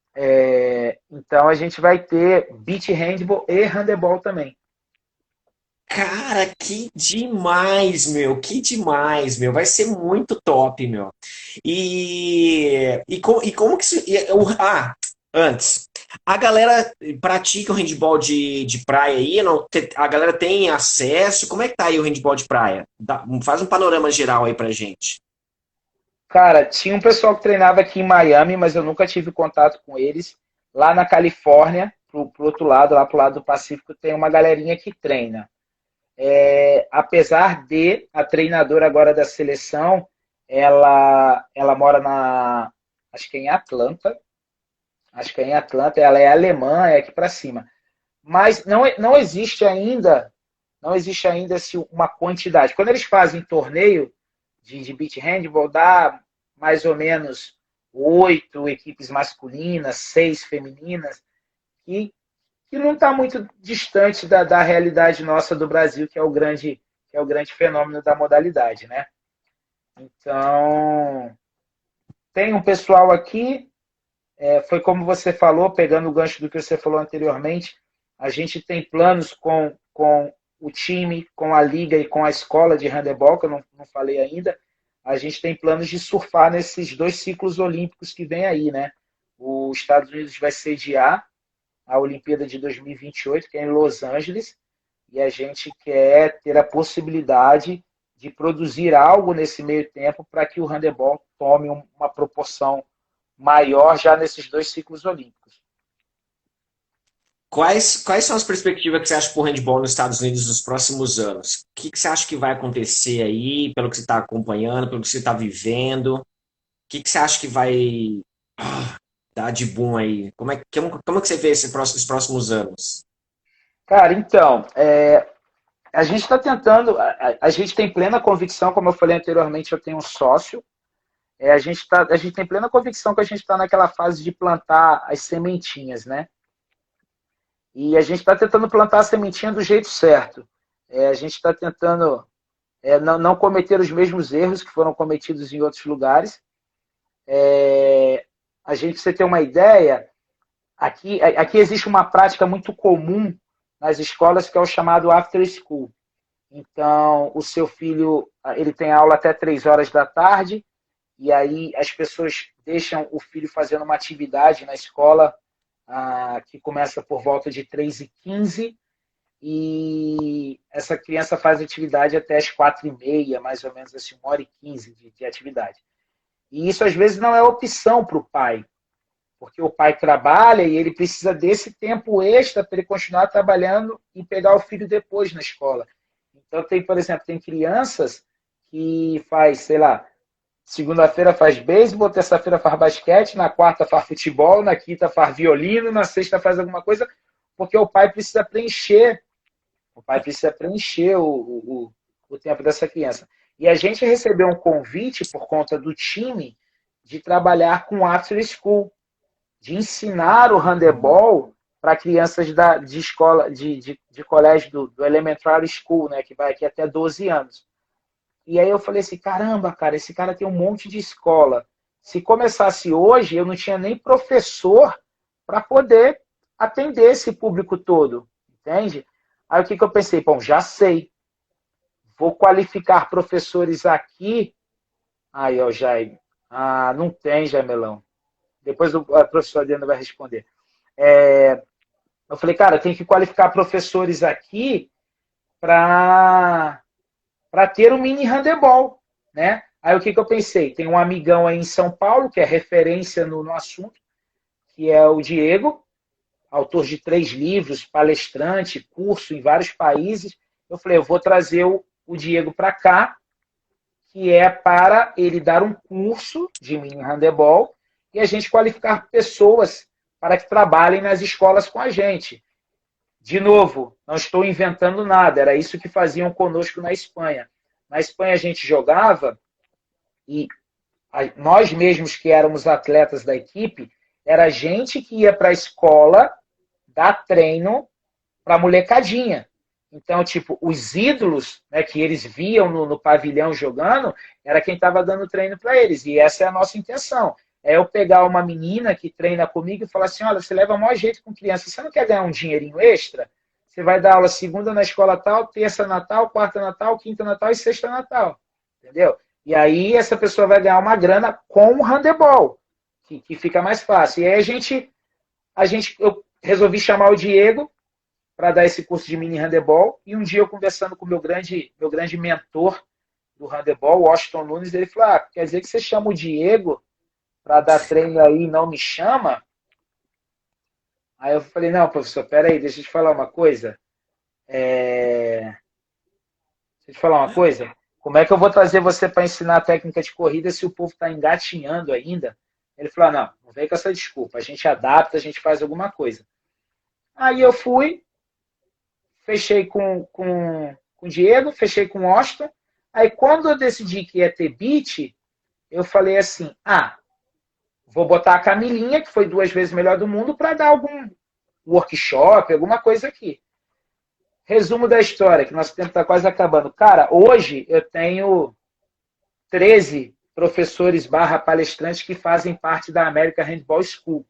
Então a gente vai ter beach handball e handebol também. Cara, que demais, meu. Que demais, meu. Vai ser muito top, meu. E como que isso. Antes. A galera pratica o handball de praia aí? Não, a galera tem acesso? Como é que tá aí o handball de praia? Faz um panorama geral aí pra gente. Cara, tinha um pessoal que treinava aqui em Miami, mas eu nunca tive contato com eles. Lá na Califórnia, pro outro lado, lá pro lado do Pacífico, tem uma galerinha que treina. Apesar de a treinadora agora da seleção, ela mora acho que é em Atlanta. Acho que é em Atlanta, ela é alemã, é aqui para cima. Mas não existe ainda, assim, uma quantidade. Quando eles fazem torneio de beach handball, dá mais ou menos 8 equipes masculinas, 6 femininas, que não está muito distante da realidade nossa do Brasil, que é o grande fenômeno da modalidade, né? Então, tem um pessoal aqui, foi como você falou, pegando o gancho do que você falou anteriormente, a gente tem planos com o time, com a liga e com a escola de handebol, que eu não falei ainda. A gente tem planos de surfar nesses 2 ciclos olímpicos que vem aí, né? Os Estados Unidos vai sediar a Olimpíada de 2028, que é em Los Angeles, e a gente quer ter a possibilidade de produzir algo nesse meio tempo para que o handebol tome uma proporção maior já nesses 2 ciclos olímpicos. Quais são as perspectivas que você acha para o handball nos Estados Unidos nos próximos anos? O que você acha que vai acontecer aí, pelo que você está acompanhando, pelo que você está vivendo? O que você acha que vai dar de boom aí? Como é que você vê esses próximos anos? Cara, então, a gente está tentando, a gente tem plena convicção, como eu falei anteriormente, eu tenho um sócio, a gente tem plena convicção que a gente está naquela fase de plantar as sementinhas, né? E a gente está tentando plantar a sementinha do jeito certo. A gente está tentando não cometer os mesmos erros que foram cometidos em outros lugares. A gente, pra você ter uma ideia, aqui existe uma prática muito comum nas escolas que é o chamado after school. Então, o seu filho ele tem aula até 3 horas da tarde, e aí as pessoas deixam o filho fazendo uma atividade na escola que começa por volta de 3h15, e essa criança faz atividade até as 4h30, mais ou menos assim, 1h15 de atividade. E isso às vezes não é opção para o pai, porque o pai trabalha e ele precisa desse tempo extra para ele continuar trabalhando e pegar o filho depois na escola. Então, por exemplo, tem crianças que faz, sei lá, segunda-feira faz beisebol, terça-feira faz basquete, na quarta faz futebol, na quinta faz violino, na sexta faz alguma coisa, porque o pai precisa preencher o tempo dessa criança. E a gente recebeu um convite por conta do time de trabalhar com after school, de ensinar o handebol para crianças de escola, de colégio do elementary school, né, que vai aqui até 12 anos. E aí eu falei assim, caramba, cara, esse cara tem um monte de escola. Se começasse hoje, eu não tinha nem professor para poder atender esse público todo, entende? Aí o que eu pensei? Bom, já sei. Vou qualificar professores aqui. Aí, ó, Jaime. Ah, não tem, Jaimelão. Depois a professora Adriana vai responder. Eu falei, cara, tem que qualificar professores aqui para ter um mini handebol, né? Aí o que eu pensei? Tem um amigão aí em São Paulo, que é referência no assunto, que é o Diego, autor de 3 livros, palestrante, curso em vários países. Eu falei, eu vou trazer o Diego para cá, que é para ele dar um curso de mini handebol e a gente qualificar pessoas para que trabalhem nas escolas com a gente. De novo, não estou inventando nada, era isso que faziam conosco na Espanha. Na Espanha a gente jogava e nós mesmos que éramos atletas da equipe, era gente que ia para a escola dar treino para a molecadinha. Então, tipo, os ídolos, né, que eles viam no pavilhão jogando, era quem estava dando treino para eles. E essa é a nossa intenção. É eu pegar uma menina que treina comigo e falar assim, olha, você leva o maior jeito com criança. Você não quer ganhar um dinheirinho extra? Você vai dar aula segunda na escola tal, terça Natal, quarta Natal, quinta Natal e sexta Natal. Entendeu? E aí essa pessoa vai ganhar uma grana com o handebol, que fica mais fácil. E aí eu resolvi chamar o Diego para dar esse curso de mini handebol. E um dia eu conversando com o meu grande mentor do handebol, o Washington Nunes, ele falou, quer dizer que você chama o Diego para dar treino aí e não me chama? Aí eu falei, não, professor, peraí, deixa eu te falar uma coisa. Deixa eu te falar uma coisa. Como é que eu vou trazer você para ensinar a técnica de corrida se o povo está engatinhando ainda? Ele falou, não vem com essa desculpa. A gente adapta, a gente faz alguma coisa. Aí eu fui, fechei com o Diego, fechei com o Austin. Aí quando eu decidi que ia ter beat, eu falei assim, vou botar a Camilinha, que foi 2 vezes melhor do mundo, para dar algum workshop, alguma coisa aqui. Resumo da história, que nosso tempo está quase acabando. Cara, hoje eu tenho 13 professores / palestrantes que fazem parte da American Handball School.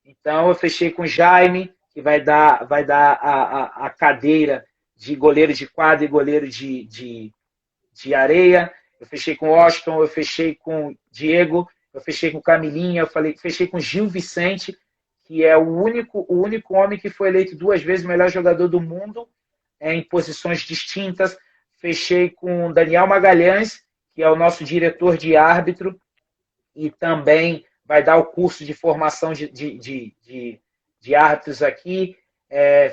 Então eu fechei com o Jaime, que vai dar a cadeira de goleiro de quadra e goleiro de areia. Eu fechei com o Washington, eu fechei com o Diego, eu fechei com o Camilinha, fechei com o Gil Vicente, que é o único homem que foi eleito 2 vezes o melhor jogador do mundo em posições distintas. Fechei com o Daniel Magalhães, que é o nosso diretor de árbitro, e também vai dar o curso de formação de árbitros aqui.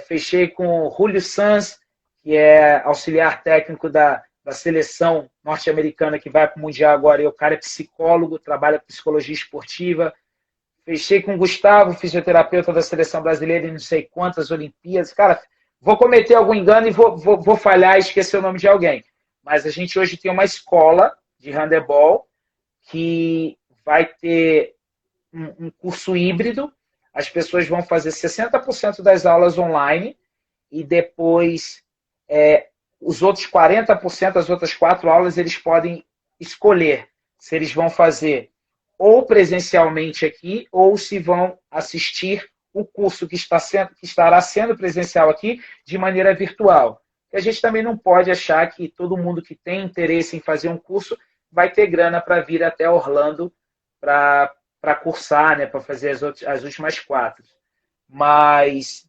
Fechei com o Julio Sanz, que é auxiliar técnico da seleção norte-americana que vai para o Mundial agora, e o cara é psicólogo, trabalha com psicologia esportiva. Fechei com o Gustavo, fisioterapeuta da seleção brasileira em não sei quantas Olimpíadas. Cara, vou cometer algum engano e vou falhar e esquecer o nome de alguém. Mas a gente hoje tem uma escola de handebol que vai ter um curso híbrido. As pessoas vão fazer 60% das aulas online e depois os outros 40%, as outras 4 aulas, eles podem escolher se eles vão fazer ou presencialmente aqui ou se vão assistir o curso que estará sendo presencial aqui de maneira virtual. E a gente também não pode achar que todo mundo que tem interesse em fazer um curso vai ter grana para vir até Orlando para cursar, né, para fazer as últimas 4. Mas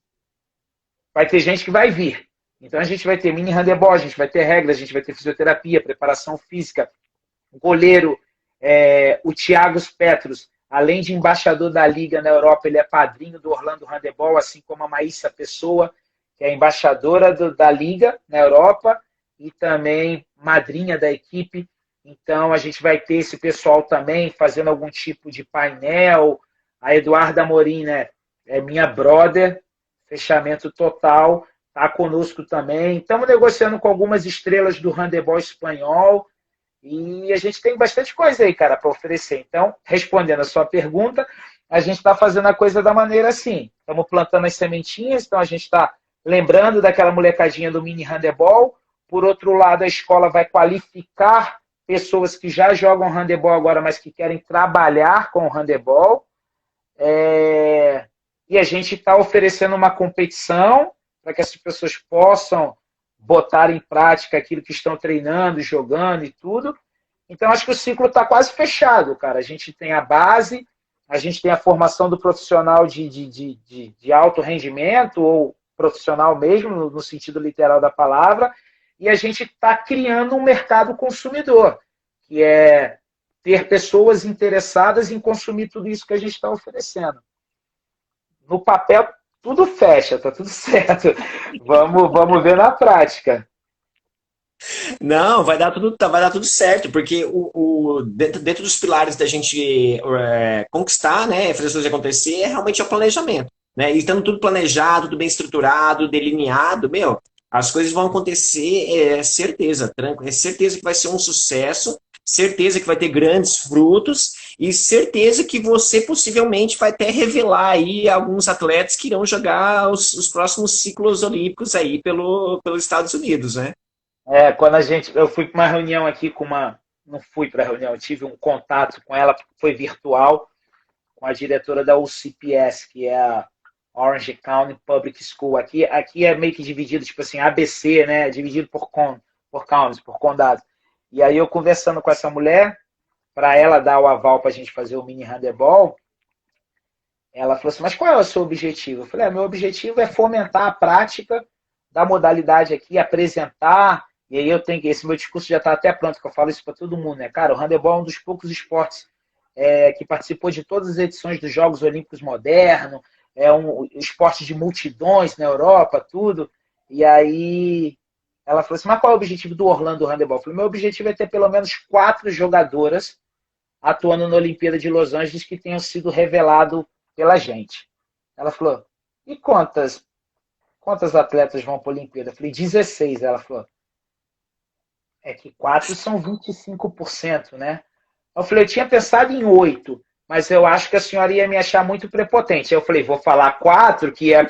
vai ter gente que vai vir. Então a gente vai ter mini handebol, a gente vai ter regras, a gente vai ter fisioterapia, preparação física, goleiro, o Thiago Petros, além de embaixador da Liga na Europa, ele é padrinho do Orlando Handebol, assim como a Maísa Pessoa, que é embaixadora da Liga na Europa e também madrinha da equipe. Então, a gente vai ter esse pessoal também fazendo algum tipo de painel. A Eduarda Amorim, né, é minha brother, fechamento total, está conosco também. Estamos negociando com algumas estrelas do handebol espanhol. E a gente tem bastante coisa aí, cara, para oferecer. Então, respondendo a sua pergunta, a gente está fazendo a coisa da maneira assim. Estamos plantando as sementinhas, então a gente está lembrando daquela molecadinha do mini handebol. Por outro lado, a escola vai qualificar pessoas que já jogam handebol agora, mas que querem trabalhar com o handebol. E a gente está oferecendo uma competição para que as pessoas possam botar em prática aquilo que estão treinando, jogando e tudo. Então, acho que o ciclo está quase fechado, cara. A gente tem a base, a gente tem a formação do profissional de alto rendimento, ou profissional mesmo, no sentido literal da palavra, e a gente está criando um mercado consumidor, que é ter pessoas interessadas em consumir tudo isso que a gente está oferecendo. No papel, tudo fecha, tá tudo certo. Vamos ver na prática. Não, vai dar tudo certo, porque dentro dos pilares da gente conquistar, né, fazer as coisas acontecer, é realmente o planejamento, né? E estando tudo planejado, tudo bem estruturado, delineado, meu, as coisas vão acontecer, certeza, tranquilo, é certeza que vai ser um sucesso, certeza que vai ter grandes frutos e certeza que você possivelmente vai até revelar aí alguns atletas que irão jogar os próximos ciclos olímpicos aí pelos Estados Unidos, né? Quando eu fui para uma reunião aqui não fui para a reunião, eu tive um contato com ela, foi virtual, com a diretora da UCPS, que é a Orange County Public School. Aqui é meio que dividido, tipo assim, ABC, né? Dividido por counties, por condados. E aí eu conversando com essa mulher, para ela dar o aval para a gente fazer o mini handebol, ela falou assim, mas qual é o seu objetivo? Eu falei, meu objetivo é fomentar a prática da modalidade aqui, apresentar. E aí esse meu discurso já está até pronto, que eu falo isso para todo mundo, né? Cara, o handebol é um dos poucos esportes que participou de todas as edições dos Jogos Olímpicos modernos, é um esporte de multidões na Europa, tudo. E aí ela falou assim, mas qual é o objetivo do Orlando Handebol? Eu falei, meu objetivo é ter pelo menos 4 jogadoras atuando na Olimpíada de Los Angeles que tenham sido revelado pela gente. Ela falou, e quantas atletas vão para a Olimpíada? Eu falei, 16. Ela falou, é que 4 são 25%, né? Eu falei, eu tinha pensado em 8, mas eu acho que a senhora ia me achar muito prepotente. Eu falei, vou falar 4, que é...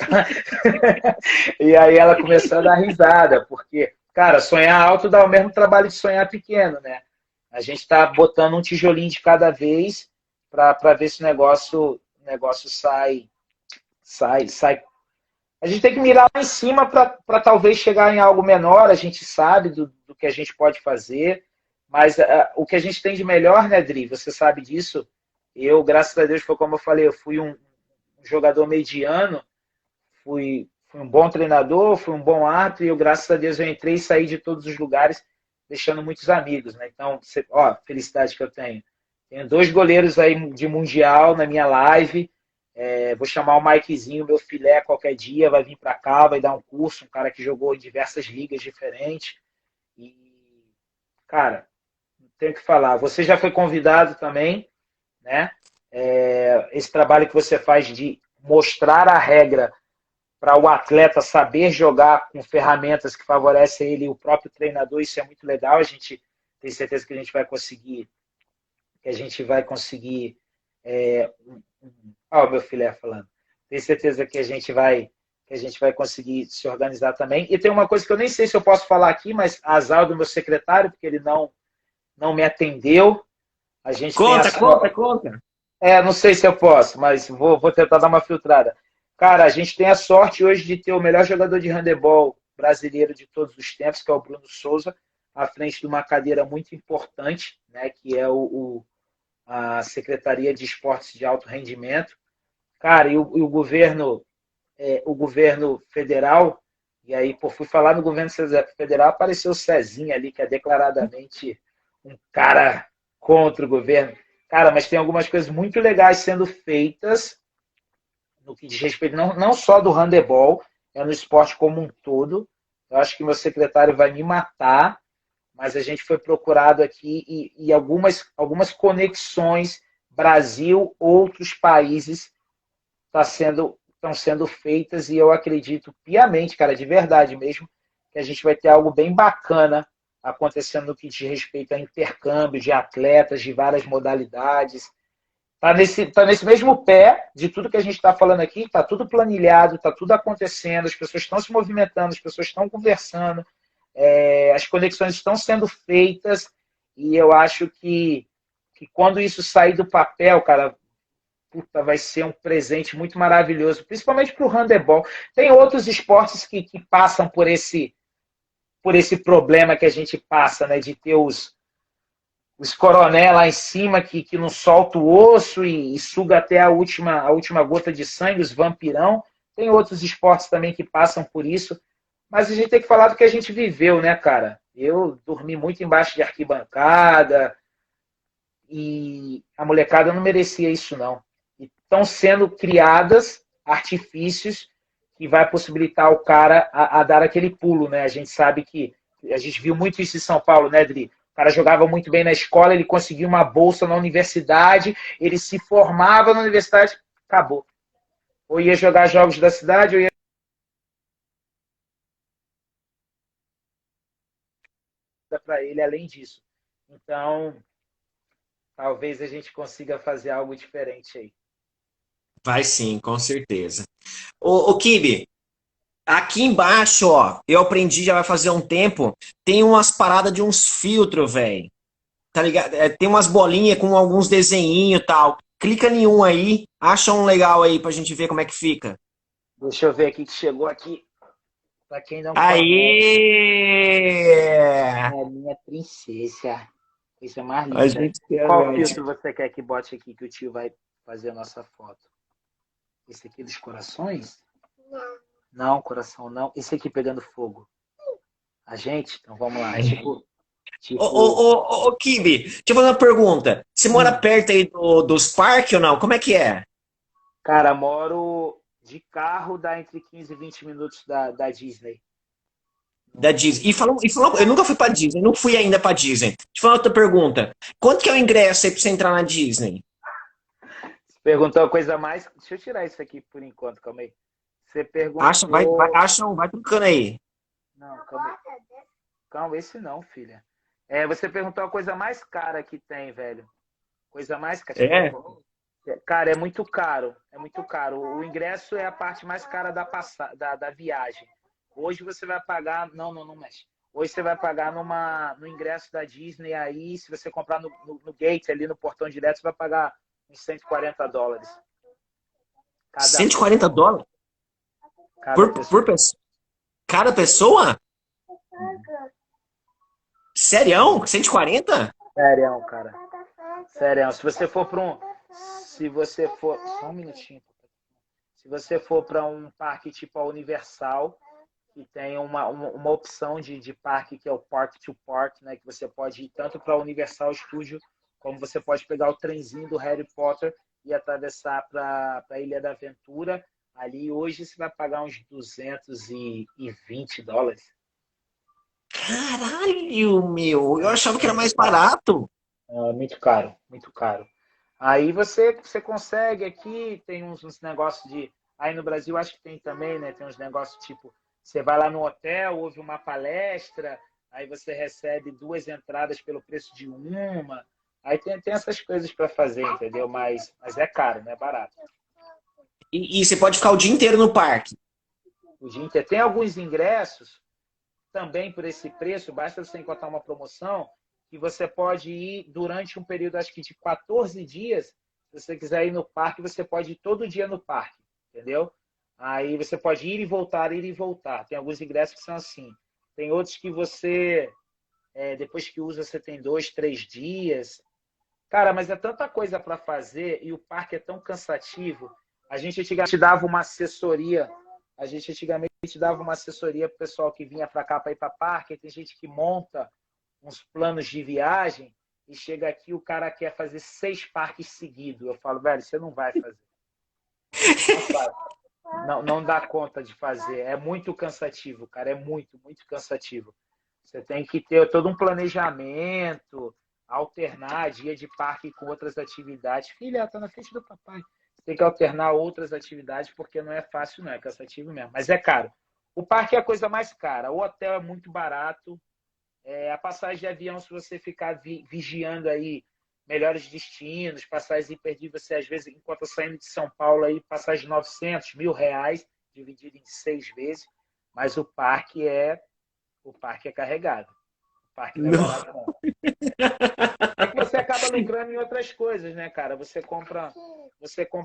E aí ela começou a dar risada, porque, cara, sonhar alto dá o mesmo trabalho de sonhar pequeno, né? A gente está botando um tijolinho de cada vez para ver se o negócio sai. A gente tem que mirar lá em cima para talvez chegar em algo menor. A gente sabe do que a gente pode fazer, mas o que a gente tem de melhor, né, Dri? Você sabe disso. Eu, graças a Deus, foi como eu falei, eu fui um jogador mediano, fui um bom treinador, fui um bom árbitro, e eu, graças a Deus, eu entrei e saí de todos os lugares, deixando muitos amigos, né? Então, felicidade que eu tenho. Tenho 2 goleiros aí de Mundial na minha live. Vou chamar o Mikezinho, meu filé, qualquer dia, vai vir para cá, vai dar um curso, um cara que jogou em diversas ligas diferentes. E, cara, não tenho o que falar. Você já foi convidado também, né? Esse trabalho que você faz de mostrar a regra para o atleta saber jogar com ferramentas que favorecem ele e o próprio treinador, isso é muito legal. A gente tem certeza que a gente vai conseguir o meu filé falando. Tenho certeza que a gente vai conseguir se organizar também. E tem uma coisa que eu nem sei se eu posso falar aqui, mas azar do meu secretário, porque ele não me atendeu. A gente Conta. Não sei se eu posso, mas vou tentar dar uma filtrada. Cara, a gente tem a sorte hoje de ter o melhor jogador de handebol brasileiro de todos os tempos, que é o Bruno Souza, à frente de uma cadeira muito importante, né, que é a Secretaria de Esportes de Alto Rendimento. Cara, e o governo federal, e aí, fui falar no governo federal, apareceu o Cezinha ali, que é declaradamente um cara contra o governo. Cara, mas tem algumas coisas muito legais sendo feitas no que diz respeito não só do handebol, no esporte como um todo. Eu acho que meu secretário vai me matar, mas a gente foi procurado aqui e algumas conexões Brasil, outros países estão sendo feitas, e eu acredito piamente, cara, de verdade mesmo, que a gente vai ter algo bem bacana acontecendo no que diz respeito a intercâmbio de atletas de várias modalidades. Tá nesse mesmo pé de tudo que a gente está falando aqui, está tudo planilhado, está tudo acontecendo, as pessoas estão se movimentando, as pessoas estão conversando, as conexões estão sendo feitas e eu acho que quando isso sair do papel, cara, puta, vai ser um presente muito maravilhoso, principalmente para o handebol. Tem outros esportes que passam por esse problema que a gente passa, né, de ter os coroné lá em cima que não solta o osso e suga até a última gota de sangue, os vampirão. Tem outros esportes também que passam por isso, mas a gente tem que falar do que a gente viveu, né, cara? Eu dormi muito embaixo de arquibancada e a molecada não merecia isso, não. E estão sendo criadas artifícios que vai possibilitar o cara a dar aquele pulo, né? A gente sabe que a gente viu muito isso em São Paulo, né, Dri? O cara jogava muito bem na escola, ele conseguiu uma bolsa na universidade, ele se formava na universidade, acabou. Ou ia jogar jogos da cidade, ou ia para ele além disso. Então, talvez a gente consiga fazer algo diferente aí. Vai sim, com certeza. Ô Kibe, aqui embaixo, ó, eu aprendi já vai fazer um tempo, tem umas paradas de uns filtros, velho. Tá ligado? Tem umas bolinhas com alguns desenhinhos e tal. Clica em um aí, acha um legal aí pra gente ver como é que fica. Deixa eu ver aqui que chegou aqui. Para quem não conhece, Aê! é a minha princesa. Isso é mais A linda. gente quer, Qual velho. filtro você quer que bote aqui que o tio vai fazer a nossa foto? Esse aqui dos corações? Não, coração não. Esse aqui pegando fogo. A gente? Então vamos lá. Tipo, Ô, Kibe, deixa eu fazer uma pergunta. Você mora hum, perto aí dos parques ou não? Como é que é? cara, moro de carro, dá entre 15 e 20 minutos da Disney. Da Disney. Eu nunca fui pra Disney, não fui ainda pra Disney. Deixa eu falar outra pergunta. Quanto que é o ingresso aí pra você entrar na Disney? Você perguntou a coisa mais. Deixa eu tirar isso aqui por enquanto, calma aí. Você perguntou. Vai trocando aí. Não, calma aí. Calma, esse não, filha. Você perguntou a coisa mais cara que tem, velho. Coisa mais cara. Deixa eu É? ver. Cara, é muito caro. É muito caro. O ingresso é a parte mais cara da viagem. Hoje você vai pagar. Não, não, não mexe. Hoje você vai pagar no ingresso da Disney aí. Se você comprar no gate ali no portão direto, você vai pagar uns US$ 140. Cada pessoa. US$ 140 Cada por pessoa. pessoa? Cada pessoa? Serião? 140? Sério, cara. Sério. Se você for para um. Se você for. Só um minutinho. Se você for para um parque tipo a Universal, que tem uma opção de parque que é o Park to Park, né? Que você pode ir tanto para a Universal Studio, como você pode pegar o trenzinho do Harry Potter e atravessar para a Ilha da Aventura. Ali hoje você vai pagar uns US$ 220. Caralho, meu. Eu achava que era Muito mais caro. barato. Muito caro, muito caro. Aí você consegue aqui, tem uns negócios de. Aí no Brasil acho que tem também, né? Tem uns negócios tipo, você vai lá no hotel, ouve uma palestra, aí você recebe 2 entradas pelo preço de uma. Aí tem essas coisas para fazer, entendeu? Mas é caro, não é barato. E você pode ficar o dia inteiro no parque. O dia inteiro. Tem alguns ingressos também por esse preço, basta você encontrar uma promoção, que você pode ir durante um período, acho que de 14 dias. Se você quiser ir no parque, você pode ir todo dia no parque, entendeu? Aí você pode ir e voltar, ir e voltar. Tem alguns ingressos que são assim. Tem outros que você, depois que usa, você tem 2, 3 dias. Cara, mas é tanta coisa para fazer e o parque é tão cansativo. A gente antigamente dava uma assessoria. A gente antigamente dava uma assessoria para o pessoal que vinha para cá para ir para parque. Tem gente que monta uns planos de viagem e chega aqui o cara quer fazer 6 parques seguidos. Eu falo, velho, você não vai fazer. Não faz. Não, não dá conta de fazer. É muito cansativo, cara. É muito, muito cansativo. Você tem que ter todo um planejamento, alternar dia de parque com outras atividades. Filha, tá na frente do papai. Você tem que alternar outras atividades porque não é fácil, não. É cansativo mesmo. Mas é caro. O parque é a coisa mais cara. O hotel é muito barato. A passagem de avião, se você ficar vigiando aí melhores destinos, passagens imperdíveis, você às vezes, enquanto saindo de São Paulo, aí, passagem de 900, R$ 1.000, dividido em 6 vezes. Mas o parque o parque é carregado. O parque não é Não. barato, não. É que você acaba lucrando em outras coisas, né, cara? Você compra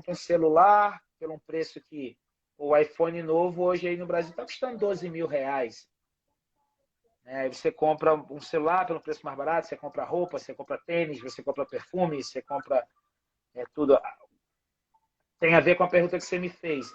um celular por um preço que o iPhone novo hoje aí no Brasil está custando 12 mil reais. Aí você compra um celular pelo preço mais barato, você compra roupa, você compra tênis, você compra perfume, você compra tudo. Tem a ver com a pergunta que você me fez.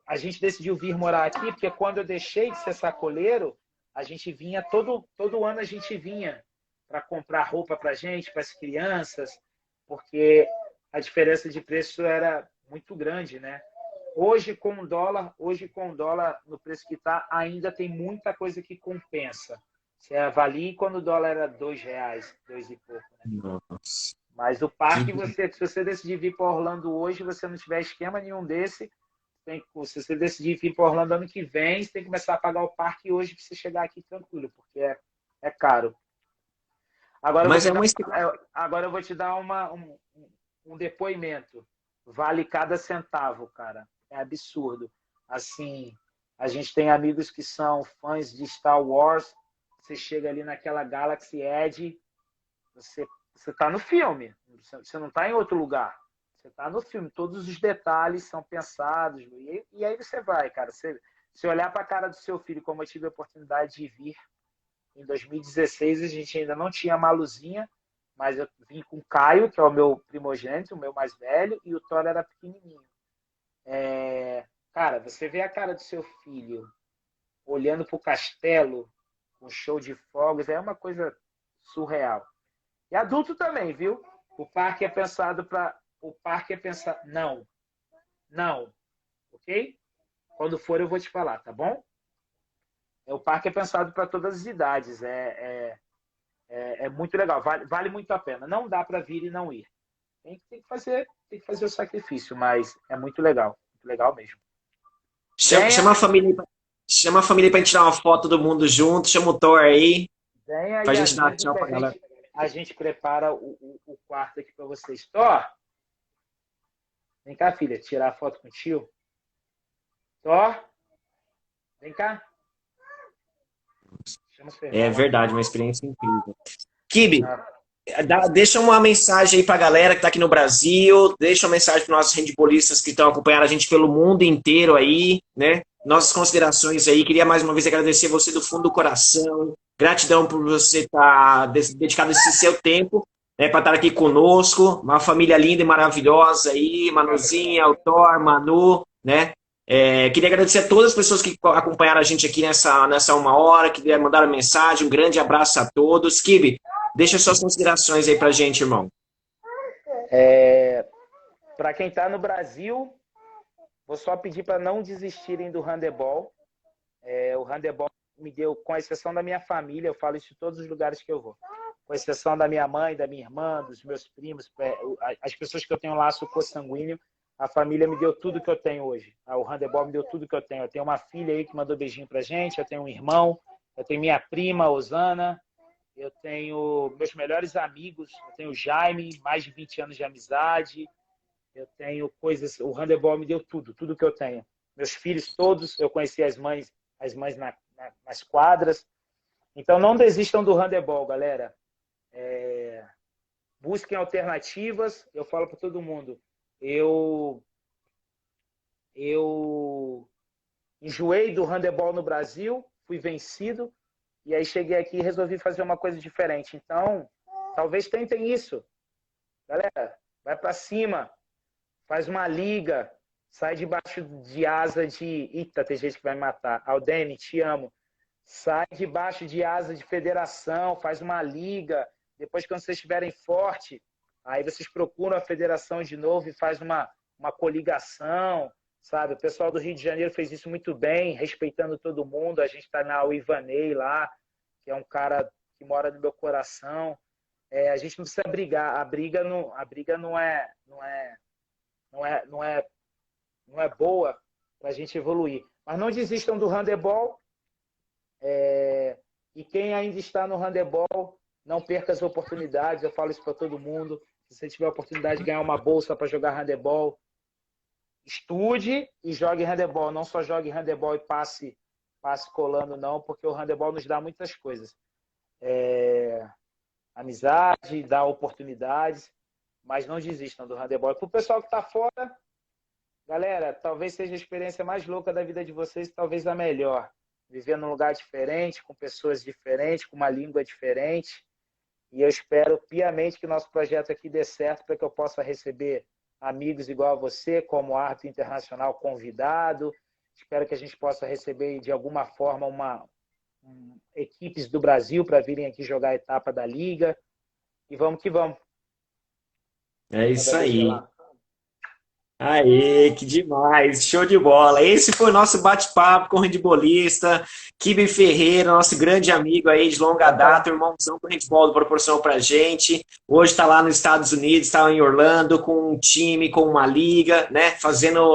A gente decidiu vir morar aqui porque quando eu deixei de ser sacoleiro, a gente vinha, todo ano a gente vinha para comprar roupa para a gente, para as crianças, porque a diferença de preço era muito grande, né? Hoje com o dólar no preço que está, ainda tem muita coisa que compensa. Você avalie quando o dólar era R$ 2, dois e pouco, né? Nossa. Mas o parque, se você decidir vir para Orlando hoje, você não tiver esquema nenhum desse, se você decidir vir para Orlando ano que vem, você tem que começar a pagar o parque hoje para você chegar aqui tranquilo, porque é caro. Agora eu vou te dar um depoimento. Vale cada centavo, cara. É absurdo. Assim, a gente tem amigos que são fãs de Star Wars. Você chega ali naquela Galaxy Edge, você está no filme. Você não está em outro lugar. Você está no filme. Todos os detalhes são pensados. E aí você vai, cara. Se olhar para a cara do seu filho, como eu tive a oportunidade de vir em 2016, a gente ainda não tinha Maluzinha, mas eu vim com o Caio, que é o meu primogênito, o meu mais velho, e o Thor era pequenininho. Cara, você vê a cara do seu filho olhando para o castelo, com show de fogos, é uma coisa surreal. E adulto também, viu? O parque é pensado para... Não. Não. Ok? Quando for eu vou te falar, tá bom? O parque é pensado para todas as idades. É muito legal. Vale muito a pena. Não dá para vir e não ir. Tem que fazer o sacrifício, mas é muito legal. Muito legal mesmo. Chama a família pra gente tirar uma foto do mundo junto. Chama o Thor aí. Venha Pra e gente dar avisa tchau que pra galera. a gente prepara o quarto aqui para vocês. Thor, vem cá, filha, tirar a foto com o tio. Thor, vem cá. Chama seu irmão É lá. verdade, uma experiência incrível. Kibe, deixa uma mensagem aí pra galera que tá aqui no Brasil, deixa uma mensagem para nossos handballistas que estão acompanhando a gente pelo mundo inteiro aí, né? Nossas considerações aí. Queria mais uma vez agradecer você do fundo do coração. Gratidão por você estar dedicado esse seu tempo, né, para estar aqui conosco. Uma família linda e maravilhosa aí, Manuzinha, o Thor, Manu, né? Queria agradecer a todas as pessoas que acompanharam a gente aqui nessa uma hora, que mandaram mensagem. Um grande abraço a todos. Kibe, deixa suas considerações aí pra gente, irmão. Para quem está no Brasil, vou só pedir para não desistirem do handebol. O handebol me deu, com exceção da minha família, eu falo isso em todos os lugares que eu vou, com exceção da minha mãe, da minha irmã, dos meus primos, as pessoas que eu tenho laço consanguíneo, a família me deu tudo que eu tenho hoje. O handebol me deu tudo que eu tenho. Eu tenho uma filha aí que mandou beijinho pra gente, eu tenho um irmão, eu tenho minha prima, Osana, eu tenho meus melhores amigos, eu tenho o Jaime, mais de 20 anos de amizade, eu tenho coisas, o handebol me deu tudo que eu tenho. Meus filhos todos, eu conheci as mães nas quadras. Então não desistam do handebol, galera. Busquem alternativas. Eu falo para todo mundo, eu enjoei do handebol no Brasil, fui vencido, e aí cheguei aqui e resolvi fazer uma coisa diferente. Então, talvez tentem isso. Galera, vai para cima, faz uma liga, sai debaixo de asa de... Eita, tem gente que vai me matar. Aldene, te amo. Sai debaixo de asa de federação, faz uma liga. Depois, quando vocês estiverem forte, aí vocês procuram a federação de novo e faz uma coligação, sabe? O pessoal do Rio de Janeiro fez isso muito bem, respeitando todo mundo. A gente está na Ivanei lá, que é um cara que mora no meu coração. A gente não precisa brigar. A briga não é boa para a gente evoluir. Mas não desistam do handebol. E quem ainda está no handebol, não perca as oportunidades. Eu falo isso para todo mundo. Se você tiver a oportunidade de ganhar uma bolsa para jogar handebol, estude e jogue handebol. Não só jogue handebol e passe passe colando, não, porque o handebol nos dá muitas coisas. Amizade, dá oportunidades, mas não desistam do handebol. Para o pessoal que está fora, galera, talvez seja a experiência mais louca da vida de vocês, talvez a melhor. Viver num lugar diferente, com pessoas diferentes, com uma língua diferente. E eu espero piamente que o nosso projeto aqui dê certo para que eu possa receber amigos igual a você, como árbitro internacional convidado. Espero que a gente possa receber, de alguma forma, equipes do Brasil para virem aqui jogar a etapa da Liga. E vamos que vamos. É isso aí. Aê, que demais, show de bola. Esse foi o nosso bate-papo com o handbolista Kibe Ferreira, nosso grande amigo aí de longa data, o irmãozão do handball proporcionou pra gente. Hoje está lá nos Estados Unidos, está em Orlando com um time, com uma liga, né,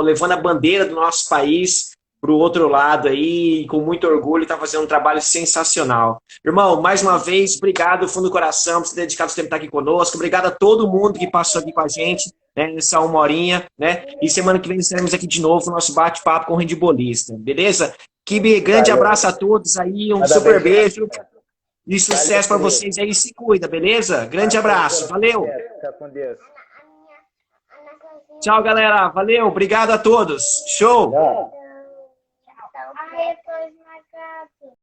levando a bandeira do nosso país para o outro lado aí, com muito orgulho, está fazendo um trabalho sensacional. Irmão, mais uma vez, obrigado do fundo do coração por ter dedicado o tempo de estar aqui conosco. Obrigado a todo mundo que passou aqui com a gente, né, nessa uma horinha, né? E semana que vem estaremos aqui de novo no nosso bate-papo com o handbolista, beleza? Kibe, grande abraço a todos aí, um super beijo e sucesso para vocês aí. Se cuida, beleza? Grande abraço, valeu! Fica com Deus. Tchau, galera, valeu, obrigado a todos, show! Aí depois na casa.